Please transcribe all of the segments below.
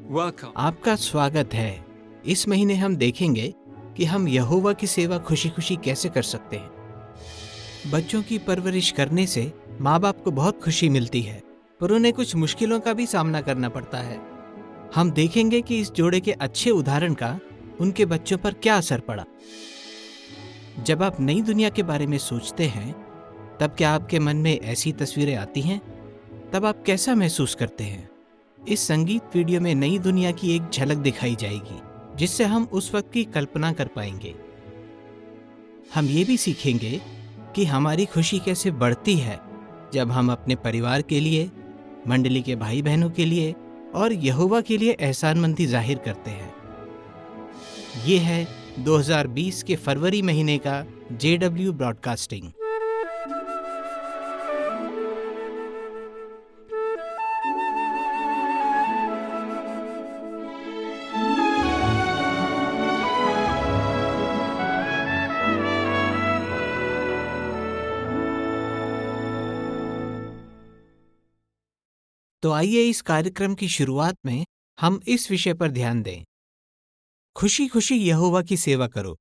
Welcome. आपका स्वागत है। इस महीने हम देखेंगे कि हम यहोवा की सेवा खुशी खुशी कैसे कर सकते हैं। बच्चों की परवरिश करने से माँ बाप को बहुत खुशी मिलती है, पर उन्हें कुछ मुश्किलों का भी सामना करना पड़ता है। हम देखेंगे कि इस जोड़े के अच्छे उदाहरण का उनके बच्चों पर क्या असर पड़ा। जब आप नई दुनिया के बारे में सोचते हैं, तब क्या आपके मन में ऐसी तस्वीरें आती हैं? तब आप कैसा महसूस करते हैं? इस संगीत वीडियो में नई दुनिया की एक झलक दिखाई जाएगी, जिससे हम उस वक्त की कल्पना कर पाएंगे। हम ये भी सीखेंगे कि हमारी खुशी कैसे बढ़ती है जब हम अपने परिवार के लिए, मंडली के भाई बहनों के लिए और यहोवा के लिए एहसानमंदी जाहिर करते हैं। ये है 2020 के फरवरी महीने का JW ब्रॉडकास्टिंग। तो आइए इस कार्यक्रम की शुरुआत में हम इस विषय पर ध्यान दें। खुशी खुशी यहोवा की सेवा करो।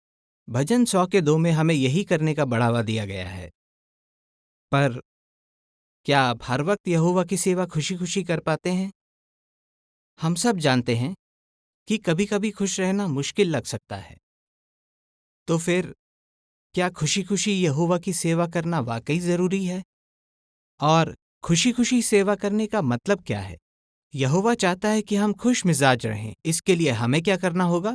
भजन 100 के 2 में हमें यही करने का बढ़ावा दिया गया है। पर क्या आप हर वक्त यहोवा की सेवा खुशी खुशी कर पाते हैं? हम सब जानते हैं कि कभी कभी खुश रहना मुश्किल लग सकता है। तो फिर क्या खुशी खुशी यहोवा की सेवा करना वाकई जरूरी है? और खुशी खुशी सेवा करने का मतलब क्या है? यहोवा चाहता है कि हम खुश मिजाज रहें। इसके लिए हमें क्या करना होगा?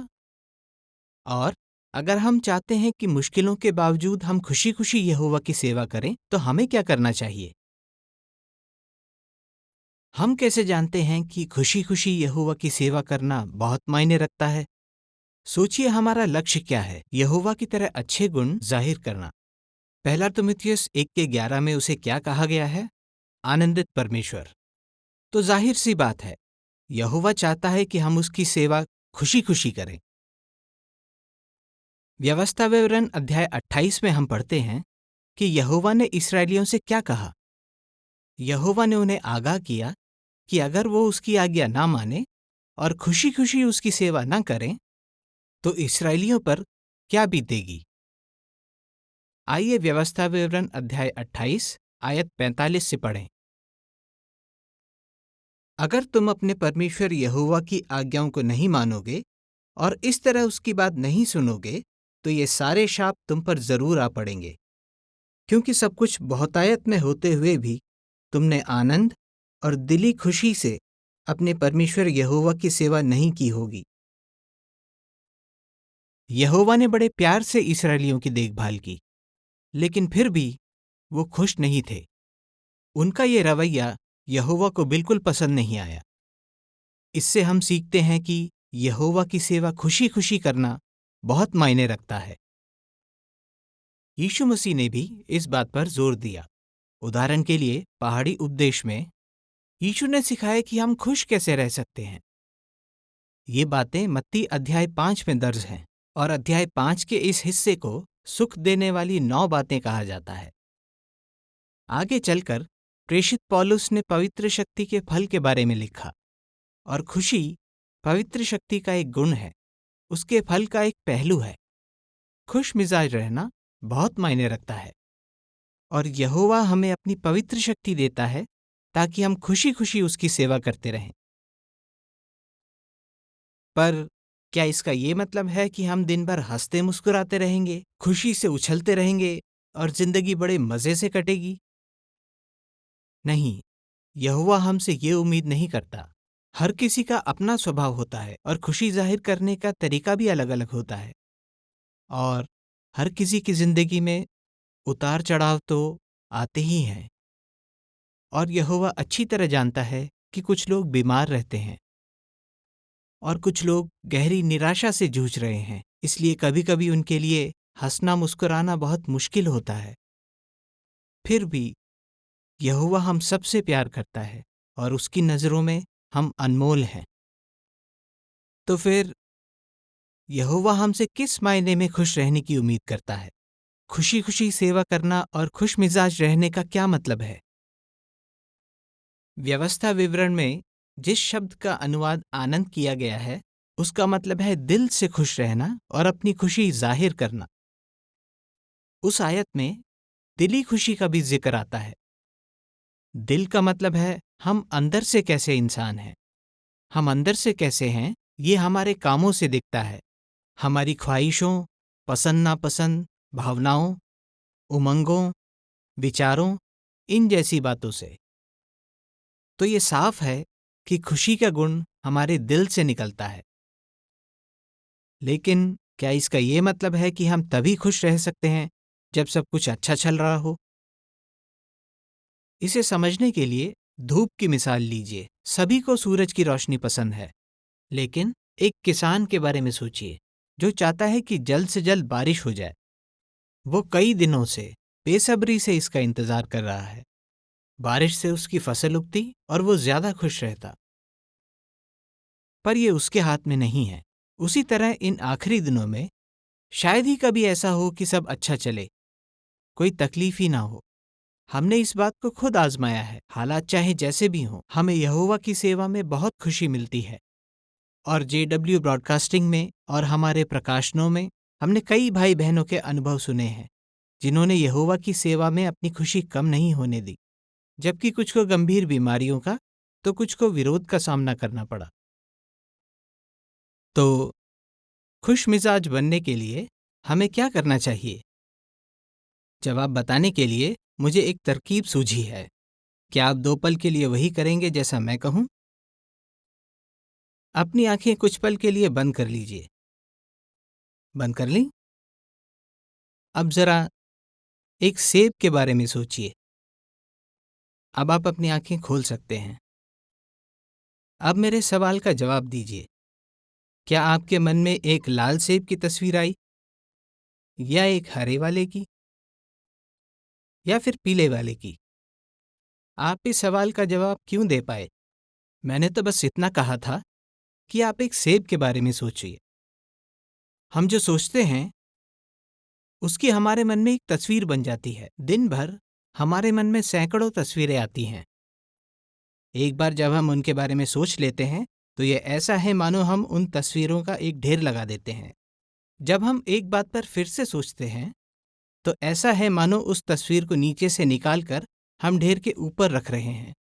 और अगर हम चाहते हैं कि मुश्किलों के बावजूद हम खुशी खुशी यहोवा की सेवा करें, तो हमें क्या करना चाहिए? हम कैसे जानते हैं कि खुशी खुशी यहोवा की सेवा करना बहुत मायने रखता है? सोचिए, हमारा लक्ष्य क्या है? यहोवा की तरह अच्छे गुण जाहिर करना। पहला तिमुथियुस 1:11 में उसे क्या कहा गया है? आनंदित परमेश्वर। तो जाहिर सी बात है, यहोवा चाहता है कि हम उसकी सेवा खुशी खुशी करें। व्यवस्था विवरण अध्याय 28 में हम पढ़ते हैं कि यहोवा ने इस्राएलियों से क्या कहा। यहोवा ने उन्हें आगाह किया कि अगर वो उसकी आज्ञा ना माने और खुशी खुशी उसकी सेवा ना करें, तो इस्राएलियों पर क्या बीतेगी। आइए व्यवस्था विवरण अध्याय 28 आयत 45 से पढ़ें। अगर तुम अपने परमेश्वर यहोवा की आज्ञाओं को नहीं मानोगे और इस तरह उसकी बात नहीं सुनोगे, तो ये सारे शाप तुम पर जरूर आ पड़ेंगे, क्योंकि सब कुछ बहुतायत में होते हुए भी तुमने आनंद और दिली खुशी से अपने परमेश्वर यहोवा की सेवा नहीं की होगी। यहोवा ने बड़े प्यार से इस्राएलियों की देखभाल की, लेकिन फिर भी वो खुश नहीं थे। उनका ये रवैया यहोवा को बिल्कुल पसंद नहीं आया। इससे हम सीखते हैं कि यहोवा की सेवा खुशी खुशी करना बहुत मायने रखता है। यीशु मसीह ने भी इस बात पर जोर दिया। उदाहरण के लिए पहाड़ी उपदेश में यीशु ने सिखाया कि हम खुश कैसे रह सकते हैं। ये बातें मत्ती अध्याय 5 में दर्ज हैं और अध्याय 5 के इस हिस्से को सुख देने वाली 9 बातें कहा जाता है। आगे चलकर प्रेषित पौलुस ने पवित्र शक्ति के फल के बारे में लिखा, और खुशी पवित्र शक्ति का एक गुण है, उसके फल का एक पहलू है। खुश मिजाज रहना बहुत मायने रखता है, और यहोवा हमें अपनी पवित्र शक्ति देता है ताकि हम खुशी खुशी उसकी सेवा करते रहें। पर क्या इसका ये मतलब है कि हम दिन भर हंसते मुस्कुराते रहेंगे, खुशी से उछलते रहेंगे और जिंदगी बड़े मजे से कटेगी? नहीं, यहोवा हमसे ये उम्मीद नहीं करता। हर किसी का अपना स्वभाव होता है और खुशी जाहिर करने का तरीका भी अलग अलग होता है, और हर किसी की जिंदगी में उतार चढ़ाव तो आते ही हैं। और यहोवा अच्छी तरह जानता है कि कुछ लोग बीमार रहते हैं और कुछ लोग गहरी निराशा से जूझ रहे हैं, इसलिए कभी कभी उनके लिए हंसना मुस्कुराना बहुत मुश्किल होता है। फिर भी यहोवा हम सबसे प्यार करता है और उसकी नज़रों में हम अनमोल हैं। तो फिर यहोवा हमसे किस मायने में खुश रहने की उम्मीद करता है? खुशी खुशी सेवा करना और खुश मिजाज रहने का क्या मतलब है? व्यवस्था विवरण में जिस शब्द का अनुवाद आनंद किया गया है, उसका मतलब है दिल से खुश रहना और अपनी खुशी जाहिर करना। उस आयत में दिली खुशी का भी जिक्र आता है। दिल का मतलब है हम अंदर से कैसे इंसान हैं। हम अंदर से कैसे हैं, ये हमारे कामों से दिखता है। हमारी ख्वाहिशों, पसंद नापसंद, भावनाओं, उमंगों, विचारों, इन जैसी बातों से। तो ये साफ है कि खुशी का गुण हमारे दिल से निकलता है। लेकिन क्या इसका ये मतलब है कि हम तभी खुश रह सकते हैं जब सब कुछ अच्छा चल रहा हो? इसे समझने के लिए धूप की मिसाल लीजिए। सभी को सूरज की रोशनी पसंद है, लेकिन एक किसान के बारे में सोचिए जो चाहता है कि जल्द से जल्द बारिश हो जाए। वो कई दिनों से बेसब्री से इसका इंतजार कर रहा है। बारिश से उसकी फसल उगती और वो ज्यादा खुश रहता। पर ये उसके हाथ में नहीं है। उसी तरह इन आखिरी दिनों में शायद ही कभी ऐसा हो कि सब अच्छा चले, कोई तकलीफ ही ना हो। हमने इस बात को खुद आजमाया है। हालात चाहे जैसे भी हों, हमें यहोवा की सेवा में बहुत खुशी मिलती है। और जेडब्ल्यू ब्रॉडकास्टिंग में और हमारे प्रकाशनों में हमने कई भाई बहनों के अनुभव सुने हैं जिन्होंने यहोवा की सेवा में अपनी खुशी कम नहीं होने दी, जबकि कुछ को गंभीर बीमारियों का तो कुछ को विरोध का सामना करना पड़ा। तो खुश मिजाज बनने के लिए हमें क्या करना चाहिए? जवाब बताने के लिए मुझे एक तरकीब सूझी है। क्या आप 2 पल के लिए वही करेंगे जैसा मैं कहूं? अपनी आंखें कुछ पल के लिए बंद कर लीजिए। बंद कर ली? अब जरा एक सेब के बारे में सोचिए। अब आप अपनी आंखें खोल सकते हैं। अब मेरे सवाल का जवाब दीजिए। क्या आपके मन में एक लाल सेब की तस्वीर आई, या एक हरे वाले की, या फिर पीले वाले की? आप इस सवाल का जवाब क्यों दे पाए? मैंने तो बस इतना कहा था कि आप एक सेब के बारे में सोचिए। हम जो सोचते हैं उसकी हमारे मन में एक तस्वीर बन जाती है। दिन भर हमारे मन में सैकड़ों तस्वीरें आती हैं। एक बार जब हम उनके बारे में सोच लेते हैं तो ये ऐसा है मानो हम उन तस्वीरों का एक ढेर लगा देते हैं। जब हम एक बात पर फिर से सोचते हैं तो ऐसा है मानो उस तस्वीर को नीचे से निकालकर हम ढेर के ऊपर रख रहे हैं।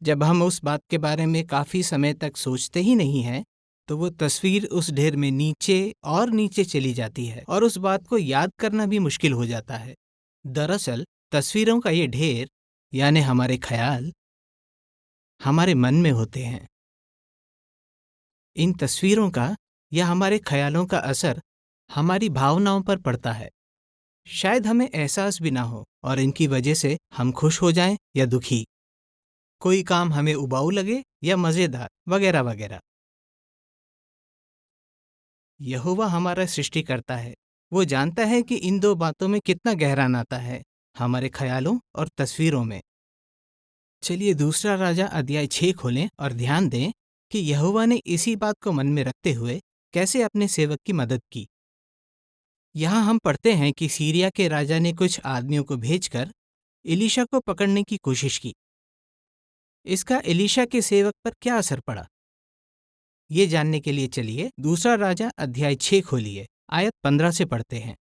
जब हम उस बात के बारे में काफी समय तक सोचते ही नहीं हैं, तो वो तस्वीर उस ढेर में नीचे और नीचे चली जाती है और उस बात को याद करना भी मुश्किल हो जाता है। दरअसल तस्वीरों का ये ढेर, यानी हमारे ख्याल, हमारे मन में होते हैं। इन तस्वीरों का या हमारे ख्यालों का असर हमारी भावनाओं पर पड़ता है। शायद हमें एहसास भी ना हो और इनकी वजह से हम खुश हो जाएं या दुखी। कोई काम हमें उबाऊ लगे या मजेदार, वगैरह वगैरह। यहोवा हमारा सृष्टिकर्ता है। वो जानता है कि इन दो बातों में कितना गहरा नाता है, हमारे ख्यालों और तस्वीरों में। चलिए दूसरा राजा अध्याय 6 खोलें और ध्यान दें कि यहोवा ने इसी बात को मन में रखते हुए कैसे अपने सेवक की मदद की। यहाँ हम पढ़ते हैं कि सीरिया के राजा ने कुछ आदमियों को भेजकर एलीशा को पकड़ने की कोशिश की। इसका एलीशा के सेवक पर क्या असर पड़ा, ये जानने के लिए चलिए दूसरा राजा अध्याय 6 खोलिए, आयत 15 से पढ़ते हैं।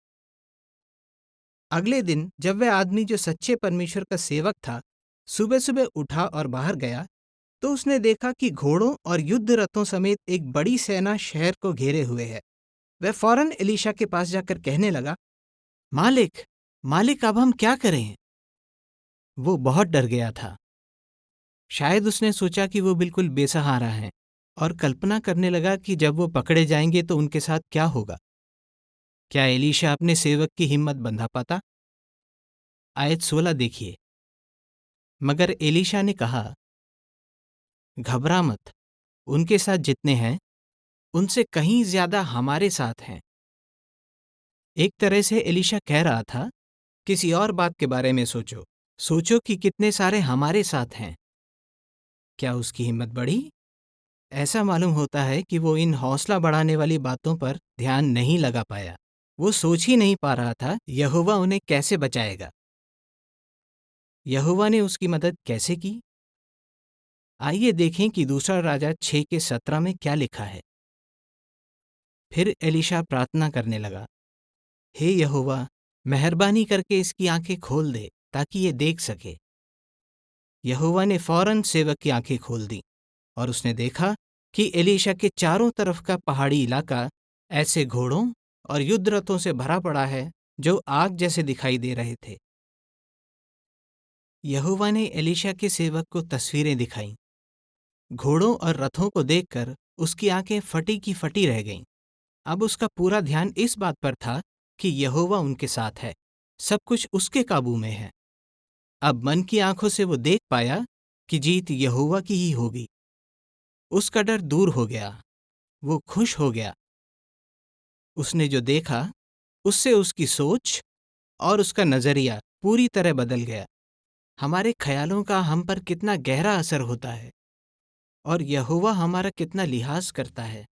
अगले दिन जब वह आदमी जो सच्चे परमेश्वर का सेवक था सुबह सुबह उठा और बाहर गया, तो उसने देखा कि घोड़ों और युद्ध रथों समेत एक बड़ी सेना शहर को घेरे हुए है। वह फौरन एलीशा के पास जाकर कहने लगा, मालिक, मालिक, अब हम क्या करें? वो बहुत डर गया था। शायद उसने सोचा कि वो बिल्कुल बेसहारा है और कल्पना करने लगा कि जब वो पकड़े जाएंगे तो उनके साथ क्या होगा। क्या एलीशा अपने सेवक की हिम्मत बंधा पाता? आयत 16 देखिए। मगर एलीशा ने कहा, घबरा मत, उनके साथ जितने हैं उनसे कहीं ज्यादा हमारे साथ हैं। एक तरह से एलीशा कह रहा था, किसी और बात के बारे में सोचो। सोचो कि कितने सारे हमारे साथ हैं। क्या उसकी हिम्मत बढ़ी? ऐसा मालूम होता है कि वो इन हौसला बढ़ाने वाली बातों पर ध्यान नहीं लगा पाया। वो सोच ही नहीं पा रहा था यहोवा उन्हें कैसे बचाएगा। यहोवा ने उसकी मदद कैसे की? आइए देखें कि दूसरा राजा 6 के 17 में क्या लिखा है। फिर एलीशा प्रार्थना करने लगा, हे यहोवा, मेहरबानी करके इसकी आंखें खोल दे ताकि ये देख सके। यहोवा ने फौरन सेवक की आंखें खोल दी और उसने देखा कि एलीशा के चारों तरफ का पहाड़ी इलाका ऐसे घोड़ों और युद्ध रथों से भरा पड़ा है जो आग जैसे दिखाई दे रहे थे। यहोवा ने एलीशा के सेवक को तस्वीरें दिखाईं। घोड़ों और रथों को देखकर उसकी आंखें फटी की फटी रह गईं। अब उसका पूरा ध्यान इस बात पर था कि यहोवा उनके साथ है, सब कुछ उसके काबू में है। अब मन की आंखों से वो देख पाया कि जीत यहोवा की ही होगी। उसका डर दूर हो गया, वो खुश हो गया। उसने जो देखा उससे उसकी सोच और उसका नजरिया पूरी तरह बदल गया। हमारे ख्यालों का हम पर कितना गहरा असर होता है और यहोवा हमारा कितना लिहाज करता है।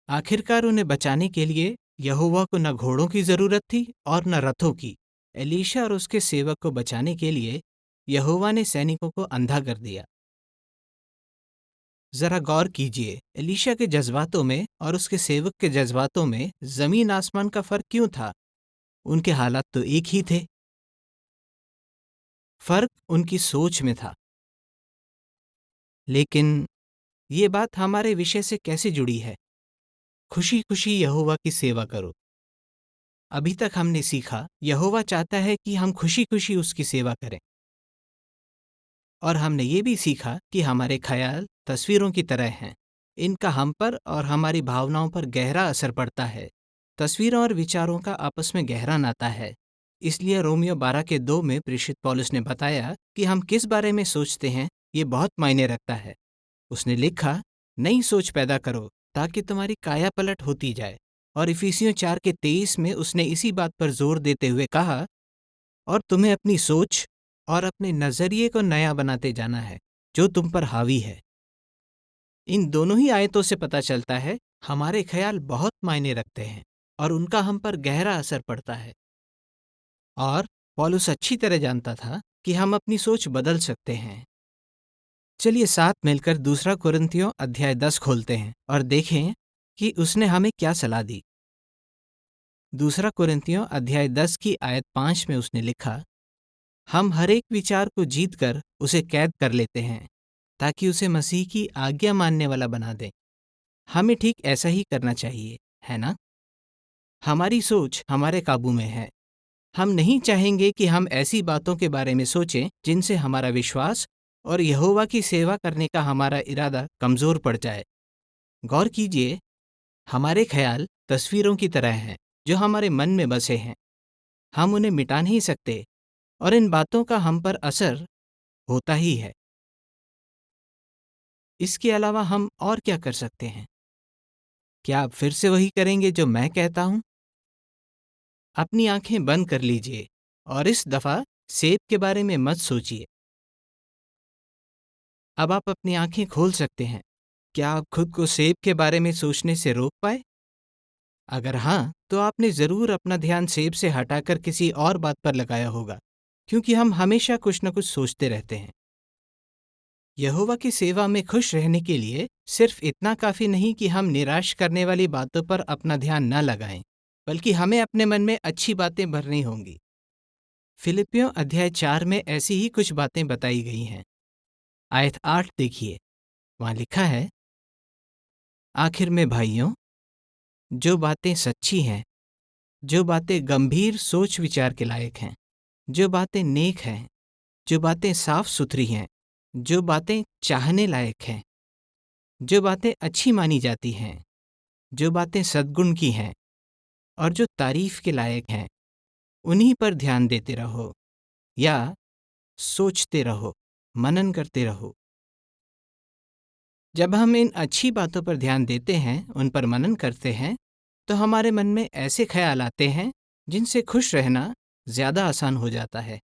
आखिरकार उन्हें बचाने के लिए यहोवा को न घोड़ों की जरूरत थी और न रथों की। एलीशा और उसके सेवक को बचाने के लिए यहोवा ने सैनिकों को अंधा कर दिया। जरा गौर कीजिए, एलीशा के जज्बातों में और उसके सेवक के जज्बातों में जमीन आसमान का फर्क क्यों था? उनके हालात तो एक ही थे, फर्क उनकी सोच में था। लेकिन ये बात हमारे विषय से कैसे जुड़ी है? खुशी खुशी यहोवा की सेवा करो। अभी तक हमने सीखा यहोवा चाहता है कि हम खुशी खुशी उसकी सेवा करें, और हमने ये भी सीखा कि हमारे ख्याल तस्वीरों की तरह हैं। इनका हम पर और हमारी भावनाओं पर गहरा असर पड़ता है। तस्वीरों और विचारों का आपस में गहरा नाता है। इसलिए रोमियो 12 के 2 में प्रेषित पौलुस ने बताया कि हम किस बारे में सोचते हैं ये बहुत मायने रखता है। उसने लिखा, नई सोच पैदा करो ताकि तुम्हारी काया पलट होती जाए। और इफिसियों 4 के 23 में उसने इसी बात पर जोर देते हुए कहा, और तुम्हें अपनी सोच और अपने नजरिए को नया बनाते जाना है जो तुम पर हावी है। इन दोनों ही आयतों से पता चलता है हमारे ख्याल बहुत मायने रखते हैं और उनका हम पर गहरा असर पड़ता है। और पौलुस अच्छी तरह जानता था कि हम अपनी सोच बदल सकते हैं। चलिए साथ मिलकर दूसरा कुरिन्थियों अध्याय 10 खोलते हैं और देखें कि उसने हमें क्या सलाह दी। दूसरा कुरिन्थियों अध्याय 10 की आयत 5 में उसने लिखा, हम हर एक विचार को जीतकर उसे कैद कर लेते हैं ताकि उसे मसीह की आज्ञा मानने वाला बना दें। हमें ठीक ऐसा ही करना चाहिए, है ना? हमारी सोच हमारे काबू में है। हम नहीं चाहेंगे कि हम ऐसी बातों के बारे में सोचें जिनसे हमारा विश्वास और यहोवा की सेवा करने का हमारा इरादा कमजोर पड़ जाए। गौर कीजिए, हमारे ख्याल तस्वीरों की तरह हैं जो हमारे मन में बसे हैं। हम उन्हें मिटा नहीं सकते और इन बातों का हम पर असर होता ही है। इसके अलावा हम और क्या कर सकते हैं? क्या आप फिर से वही करेंगे जो मैं कहता हूं? अपनी आंखें बंद कर लीजिए और इस दफा सेब के बारे में मत सोचिए। अब आप अपनी आंखें खोल सकते हैं। क्या आप खुद को सेब के बारे में सोचने से रोक पाए? अगर हाँ, तो आपने जरूर अपना ध्यान सेब से हटाकर किसी और बात पर लगाया होगा, क्योंकि हम हमेशा कुछ न कुछ सोचते रहते हैं। यहोवा की सेवा में खुश रहने के लिए सिर्फ इतना काफी नहीं कि हम निराश करने वाली बातों पर अपना ध्यान न लगाएं, बल्कि हमें अपने मन में अच्छी बातें भरनी होंगी। फिलिपियों अध्याय 4 में ऐसी ही कुछ बातें बताई गई हैं। आयत 8 देखिए, वहां लिखा है, आखिर में भाइयों, जो बातें सच्ची हैं, जो बातें गंभीर सोच विचार के लायक हैं, जो बातें नेक हैं, जो बातें साफ सुथरी हैं, जो बातें चाहने लायक हैं, जो बातें अच्छी मानी जाती हैं, जो बातें सद्गुण की हैं और जो तारीफ के लायक हैं, उन्हीं पर ध्यान देते रहो या सोचते रहो, मनन करते रहो। जब हम इन अच्छी बातों पर ध्यान देते हैं, उन पर मनन करते हैं, तो हमारे मन में ऐसे ख्याल आते हैं जिनसे खुश रहना ज्यादा आसान हो जाता है।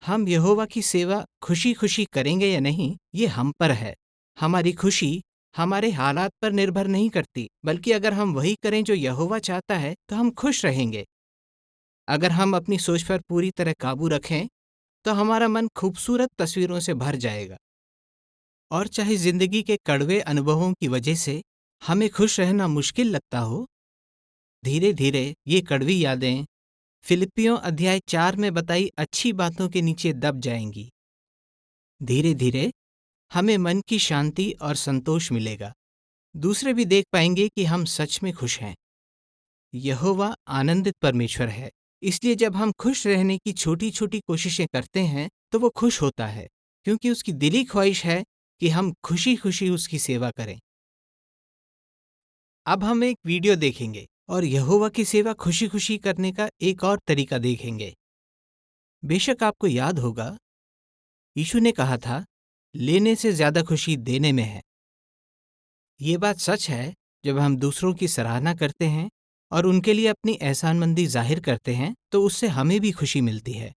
हम यहोवा की सेवा खुशी खुशी करेंगे या नहीं, ये हम पर है। हमारी खुशी हमारे हालात पर निर्भर नहीं करती, बल्कि अगर हम वही करें जो यहोवा चाहता है तो हम खुश रहेंगे। अगर हम अपनी सोच पर पूरी तरह काबू रखें तो हमारा मन खूबसूरत तस्वीरों से भर जाएगा। और चाहे जिंदगी के कड़वे अनुभवों की वजह से हमें खुश रहना मुश्किल लगता हो, धीरे धीरे ये कड़वी यादें फिलिपियों अध्याय 4 में बताई अच्छी बातों के नीचे दब जाएंगी। धीरे धीरे हमें मन की शांति और संतोष मिलेगा। दूसरे भी देख पाएंगे कि हम सच में खुश हैं। यहोवा आनंदित परमेश्वर है, इसलिए जब हम खुश रहने की छोटी छोटी कोशिशें करते हैं तो वो खुश होता है, क्योंकि उसकी दिली ख्वाहिश है कि हम खुशी खुशी उसकी सेवा करें। अब हम एक वीडियो देखेंगे और यहोवा की सेवा खुशी खुशी करने का एक और तरीका देखेंगे। बेशक आपको याद होगा, यीशु ने कहा था, लेने से ज्यादा खुशी देने में है। ये बात सच है जब हम दूसरों की सराहना करते हैं और उनके लिए अपनी एहसानमंदी जाहिर करते हैं तो उससे हमें भी खुशी मिलती है।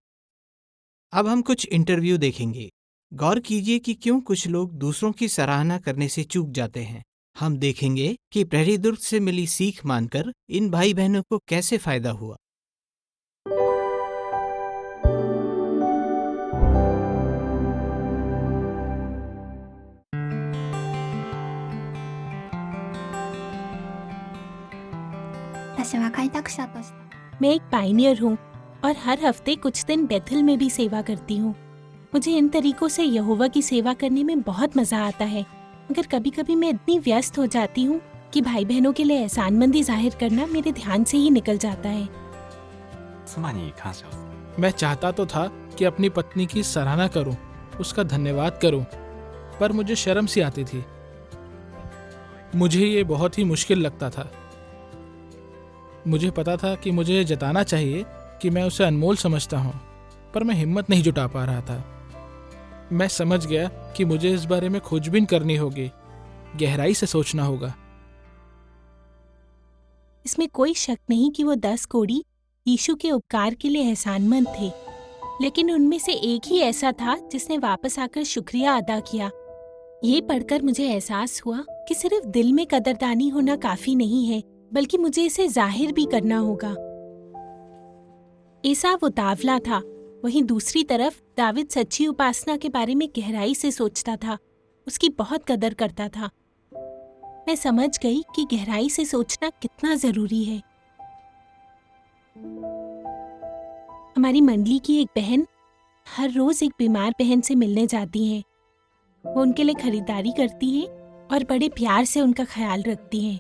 अब हम कुछ इंटरव्यू देखेंगे। गौर कीजिए कि क्यों कुछ लोग दूसरों की सराहना करने से चूक जाते हैं। हम देखेंगे कि प्रहरी दुर्ग से मिली सीख मानकर इन भाई बहनों को कैसे फायदा हुआ। मैं एक पायनियर हूँ और हर हफ्ते कुछ दिन बेथल में भी सेवा करती हूँ। मुझे इन तरीकों से यहोवा की सेवा करने में बहुत मजा आता है, मगर कभी कभी मैं इतनी व्यस्त हो जाती हूँ कि भाई बहनों के लिए एहसानमंदी जाहिर करना मेरे ध्यान से ही निकल जाता है। 妻に感謝をする。 मैं चाहता तो था कि अपनी पत्नी की सराहना करूं, उसका धन्यवाद करूं, पर मुझे शर्म सी आती थी। मुझे ये बहुत ही मुश्किल लगता था। मुझे पता था कि मुझे ये जताना चाहिए कि मैं उसे अनमोल समझता हूं, पर मैं हिम्मत नहीं जुटा पा रहा था। मैं समझ गया कि मुझे इस बारे में खोजबीन करनी होगी, गहराई से सोचना होगा। इसमें कोई शक नहीं कि वो 10 कोढ़ी यीशु के उपकार के लिए एहसानमंद थे, लेकिन उनमें से एक ही ऐसा था जिसने वापस आकर शुक्रिया अदा किया। ये पढ़कर मुझे एहसास हुआ कि सिर्फ दिल में कदरदानी होना काफी नहीं है, बल्कि मुझे इसे जाहिर भी करना होगा। एसाव उतावला था, वहीं दूसरी तरफ दाविद सच्ची उपासना के बारे में गहराई से सोचता था, उसकी बहुत कदर करता था। मैं समझ गई कि गहराई से सोचना कितना जरूरी है। हमारी मंडली की एक बहन हर रोज एक बीमार बहन से मिलने जाती है। वो उनके लिए खरीदारी करती है और बड़े प्यार से उनका ख्याल रखती हैं।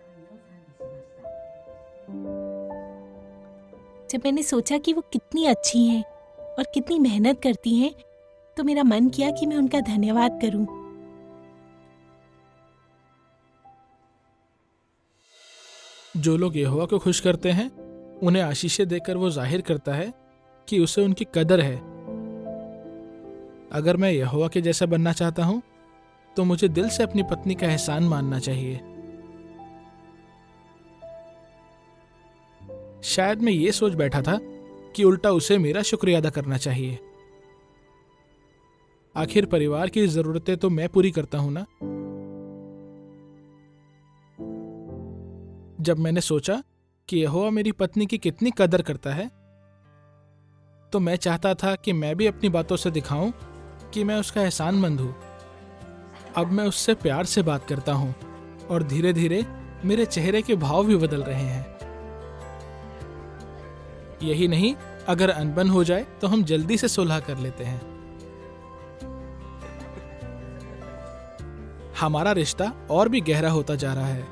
जब मैंने सोचा कि वो कितनी अच्छी हैं और कितनी मेहनत करती हैं, तो मेरा मन किया कि मैं उनका धन्यवाद करूं। जो लोग यहोवा को खुश करते हैं, उन्हें आशीषें देकर वो जाहिर करता है कि उसे उनकी कदर है। अगर मैं यहोवा के जैसा बनना चाहता हूं, तो मुझे दिल से अपनी पत्नी का एहसान मानना चाहिए। शायद मैं ये सोच बैठा था कि उल्टा उसे मेरा शुक्रिया अदा करना चाहिए। आखिर परिवार की जरूरतें तो मैं पूरी करता हूं ना। जब मैंने सोचा कि यहोवा मेरी पत्नी की कितनी कदर करता है, तो मैं चाहता था कि मैं भी अपनी बातों से दिखाऊं कि मैं उसका एहसानमंद हूं। अब मैं उससे प्यार से बात करता हूं और धीरे धीरे मेरे चेहरे के भाव भी बदल रहे हैं। यही नहीं, अगर अनबन हो जाए तो हम जल्दी से सुलह कर लेते हैं। हमारा रिश्ता और भी गहरा होता जा रहा है।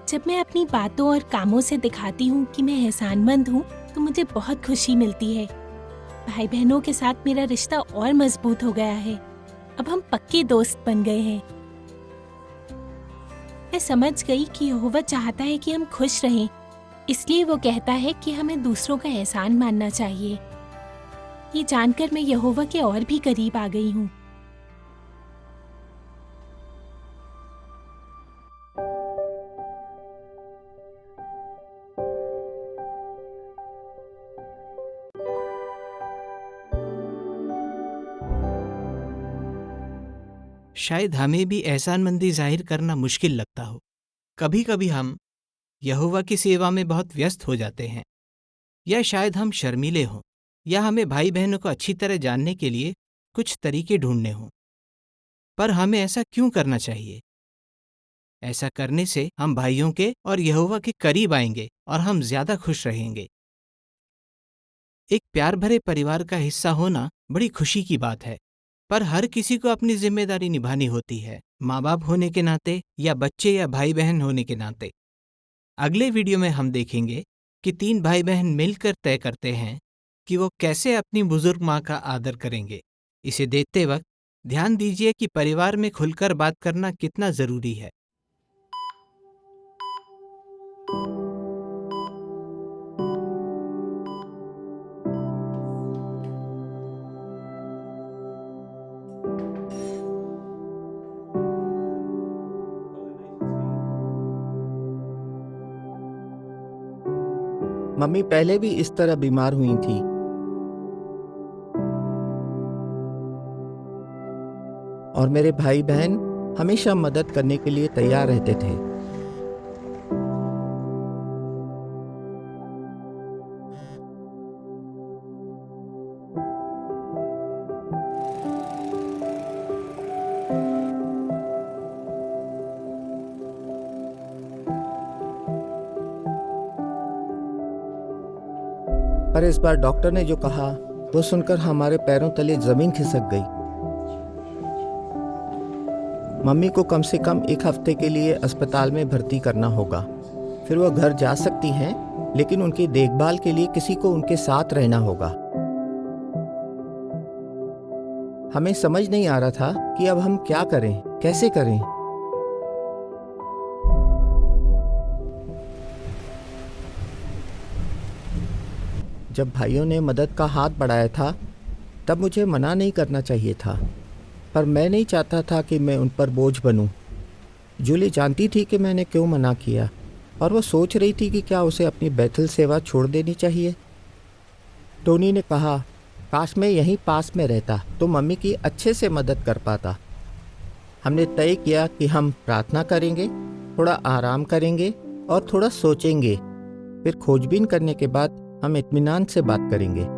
जब मैं अपनी बातों और कामों से दिखाती हूँ कि मैं एहसानमंद हूँ, तो मुझे बहुत खुशी मिलती है। भाई बहनों के साथ मेरा रिश्ता और मजबूत हो गया है। अब हम पक्के दोस्त बन गए हैं। मैं समझ गई कि यहोवा चाहता है कि हम खुश रहें, इसलिए वो कहता है कि हमें दूसरों का एहसान मानना चाहिए। ये जानकर मैं यहोवा के और भी करीब आ गई हूँ। शायद हमें भी एहसानमंदी जाहिर करना मुश्किल लगता हो। कभी कभी हम यहोवा की सेवा में बहुत व्यस्त हो जाते हैं, या शायद हम शर्मीले हों, या हमें भाई बहनों को अच्छी तरह जानने के लिए कुछ तरीके ढूंढने हों। पर हमें ऐसा क्यों करना चाहिए? ऐसा करने से हम भाइयों के और यहोवा के करीब आएंगे और हम ज्यादा खुश रहेंगे। एक प्यार भरे परिवार का हिस्सा होना बड़ी खुशी की बात है, पर हर किसी को अपनी जिम्मेदारी निभानी होती है, माँ बाप होने के नाते या बच्चे या भाई बहन होने के नाते। अगले वीडियो में हम देखेंगे कि 3 भाई बहन मिलकर तय करते हैं कि वो कैसे अपनी बुजुर्ग माँ का आदर करेंगे। इसे देखते वक्त ध्यान दीजिए कि परिवार में खुलकर बात करना कितना जरूरी है। मम्मी पहले भी इस तरह बीमार हुई थी और मेरे भाई बहन हमेशा मदद करने के लिए तैयार रहते थे। पर इस बार डॉक्टर ने जो कहा वो सुनकर हमारे पैरों तले जमीन खिसक गई। मम्मी को कम से कम 1 हफ्ते के लिए अस्पताल में भर्ती करना होगा। फिर वो घर जा सकती हैं, लेकिन उनकी देखभाल के लिए किसी को उनके साथ रहना होगा। हमें समझ नहीं आ रहा था कि अब हम क्या करें, कैसे करें। जब भाइयों ने मदद का हाथ बढ़ाया था तब मुझे मना नहीं करना चाहिए था, पर मैं नहीं चाहता था कि मैं उन पर बोझ बनूं। जूली जानती थी कि मैंने क्यों मना किया और वो सोच रही थी कि क्या उसे अपनी बैथल सेवा छोड़ देनी चाहिए। टोनी ने कहा, काश मैं यहीं पास में रहता तो मम्मी की अच्छे से मदद कर पाता। हमने तय किया कि हम प्रार्थना करेंगे, थोड़ा आराम करेंगे और थोड़ा सोचेंगे। फिर खोजबीन करने के बाद हम इत्मीनान से बात करेंगे।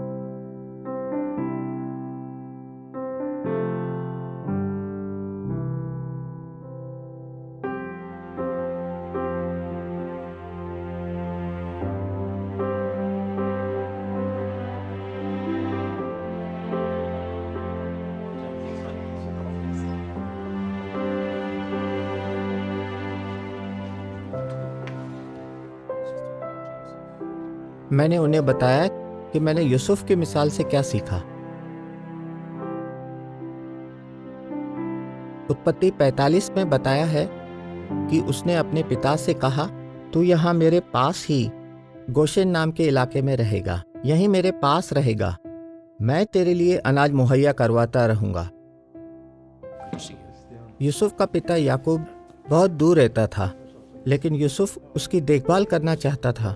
मैंने उन्हें बताया कि मैंने यूसुफ की मिसाल से क्या सीखा। उत्पत्ति 45 में बताया है कि उसने अपने पिता से कहा, तू यहाँ मेरे पास ही गोशेन नाम के इलाके में रहेगा, यहीं मेरे पास रहेगा, मैं तेरे लिए अनाज मुहैया करवाता रहूंगा। यूसुफ का पिता याकूब बहुत दूर रहता था, लेकिन यूसुफ उसकी देखभाल करना चाहता था,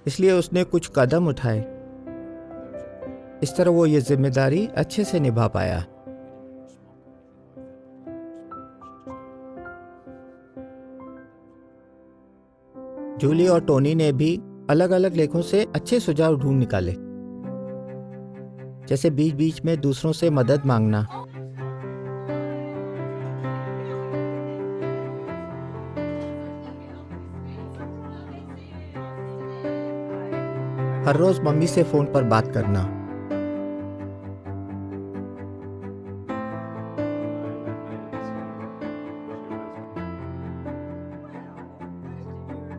इसलिए उसने कुछ कदम उठाए। इस तरह वो ये जिम्मेदारी अच्छे से निभा पाया। जूली और टोनी ने भी अलग अलग लेखों से अच्छे सुझाव ढूंढ निकाले, जैसे बीच बीच में दूसरों से मदद मांगना, हर रोज मम्मी से फोन पर बात करना,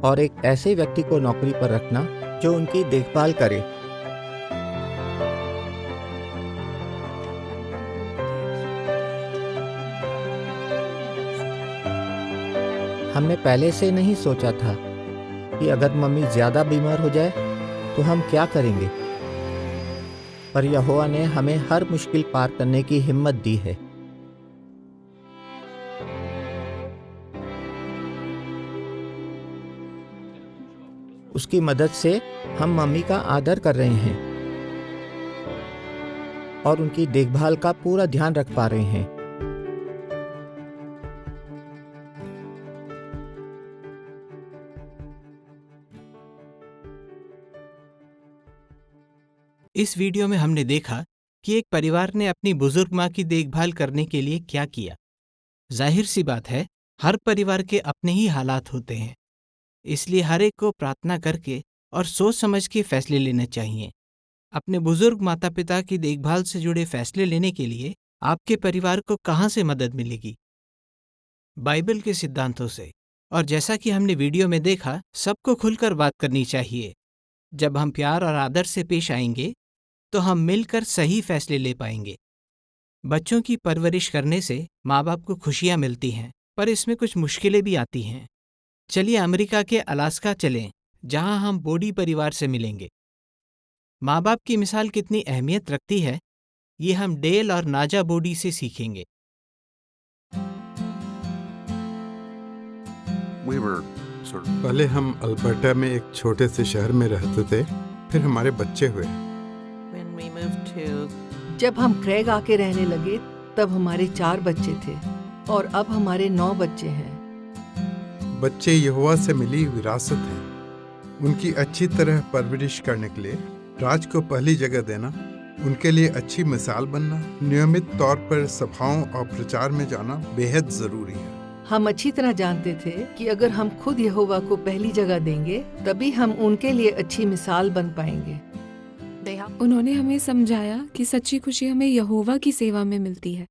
और एक ऐसे व्यक्ति को नौकरी पर रखना जो उनकी देखभाल करे। हमने पहले से नहीं सोचा था कि अगर मम्मी ज्यादा बीमार हो जाए तो हम क्या करेंगे, पर यहोवा ने हमें हर मुश्किल पार करने की हिम्मत दी है। उसकी मदद से हम मम्मी का आदर कर रहे हैं और उनकी देखभाल का पूरा ध्यान रख पा रहे हैं। इस वीडियो में हमने देखा कि एक परिवार ने अपनी बुजुर्ग माँ की देखभाल करने के लिए क्या किया। जाहिर सी बात है, हर परिवार के अपने ही हालात होते हैं, इसलिए हर एक को प्रार्थना करके और सोच समझ के फैसले लेने चाहिए। अपने बुजुर्ग माता पिता की देखभाल से जुड़े फैसले लेने के लिए आपके परिवार को कहाँ से मदद मिलेगी? बाइबल के सिद्धांतों से। और जैसा कि हमने वीडियो में देखा, सबको खुलकर बात करनी चाहिए। जब हम प्यार और आदर से पेश आएंगे तो हम मिलकर सही फैसले ले पाएंगे। बच्चों की परवरिश करने से माँ बाप को खुशियाँ मिलती हैं, पर इसमें कुछ मुश्किलें भी आती हैं। चलिए अमेरिका के अलास्का चलें, जहाँ हम बोडी परिवार से मिलेंगे। माँ बाप की मिसाल कितनी अहमियत रखती है, ये हम डेल और नाजा बोडी से सीखेंगे। पहले हम अल्बर्टा में एक छोटे से शहर में रहते थे, फिर हमारे बच्चे हुए। जब हम क्रेग आके रहने लगे तब हमारे 4 बच्चे थे और अब हमारे 9 बच्चे हैं। बच्चे यहोवा से मिली विरासत है। उनकी अच्छी तरह परवरिश करने के लिए राज को पहली जगह देना, उनके लिए अच्छी मिसाल बनना, नियमित तौर पर सभाओं और प्रचार में जाना बेहद जरूरी है। हम अच्छी तरह जानते थे कि अगर हम खुद यहोवा को पहली जगह देंगे तभी हम उनके लिए अच्छी मिसाल बन पाएंगे। उन्होंने हमें समझाया कि सच्ची खुशी हमें यहोवा की सेवा में मिलती है।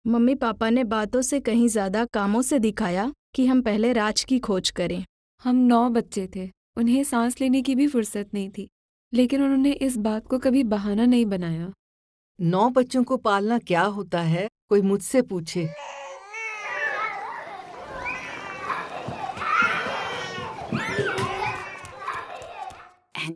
मम्मी पापा ने बातों से कहीं ज्यादा कामों से दिखाया कि हम पहले राज की खोज करें। हम 9 बच्चे थे, उन्हें सांस लेने की भी फुर्सत नहीं थी, लेकिन उन्होंने इस बात को कभी बहाना नहीं बनाया। 9 बच्चों को पालना क्या होता है, कोई मुझसे पूछे।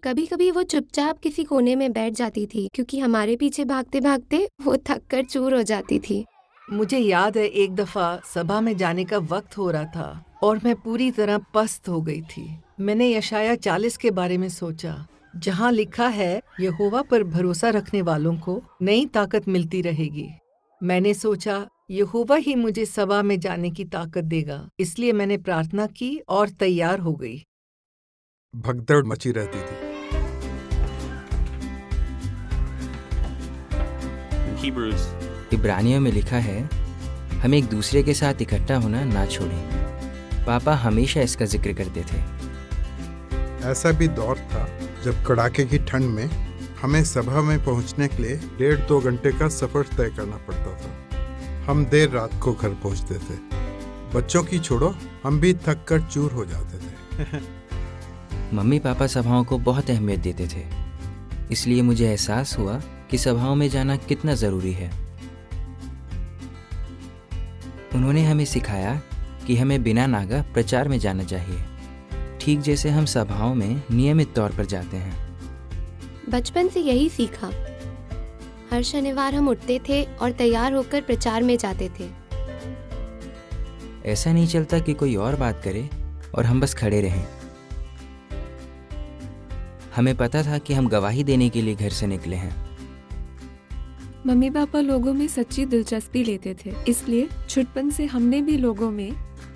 कभी कभी वो चुपचाप किसी कोने में बैठ जाती थी, क्योंकि हमारे पीछे भागते भागते वो थक कर चूर हो जाती थी। मुझे याद है एक दफा सभा में जाने का वक्त हो रहा था और मैं पूरी तरह पस्त हो गई थी। मैंने यशाया 40 के बारे में सोचा, जहाँ लिखा है यहोवा पर भरोसा रखने वालों को नई ताकत मिलती रहेगी। मैंने सोचा यहोवा ही मुझे सभा में जाने की ताकत देगा, इसलिए मैंने प्रार्थना की और तैयार हो गई। भगदड़ मची रहती थी। इब्रानियों में लिखा है, हम एक दूसरे के साथ इकट्ठा होना ना छोड़ें। पापा हमेशा इसका जिक्र करते थे। ऐसा भी दौर था जब कड़ाके की ठंड में हमें सभा में पहुंचने के लिए 1.5-2 घंटे का सफर तय करना पड़ता था। हम देर रात को घर पहुंचते थे। बच्चों की छोड़ो, हम भी थक कर चूर हो जाते थे। मम्मी पापा सभाओं को बहुत अहमियत देते थे, इसलिए मुझे एहसास हुआ कि सभाओं में जाना कितना ज़रूरी है। उन्होंने हमें सिखाया कि हमें बिना नागा प्रचार में जाना चाहिए, ठीक जैसे हम सभाओं में नियमित तौर पर जाते हैं। बचपन से यही सीखा। हर शनिवार हम उठते थे और तैयार होकर प्रचार में जाते थे। ऐसा नहीं चलता कि कोई और बात करे और हम बस खड़े रहें। हमें पता था कि हम गवाही देने के लिए घर से निकले हैं। मम्मी पापा लोगों में सच्ची दिलचस्पी लेते थे, इसलिए छुटपन से हमने भी लोगों में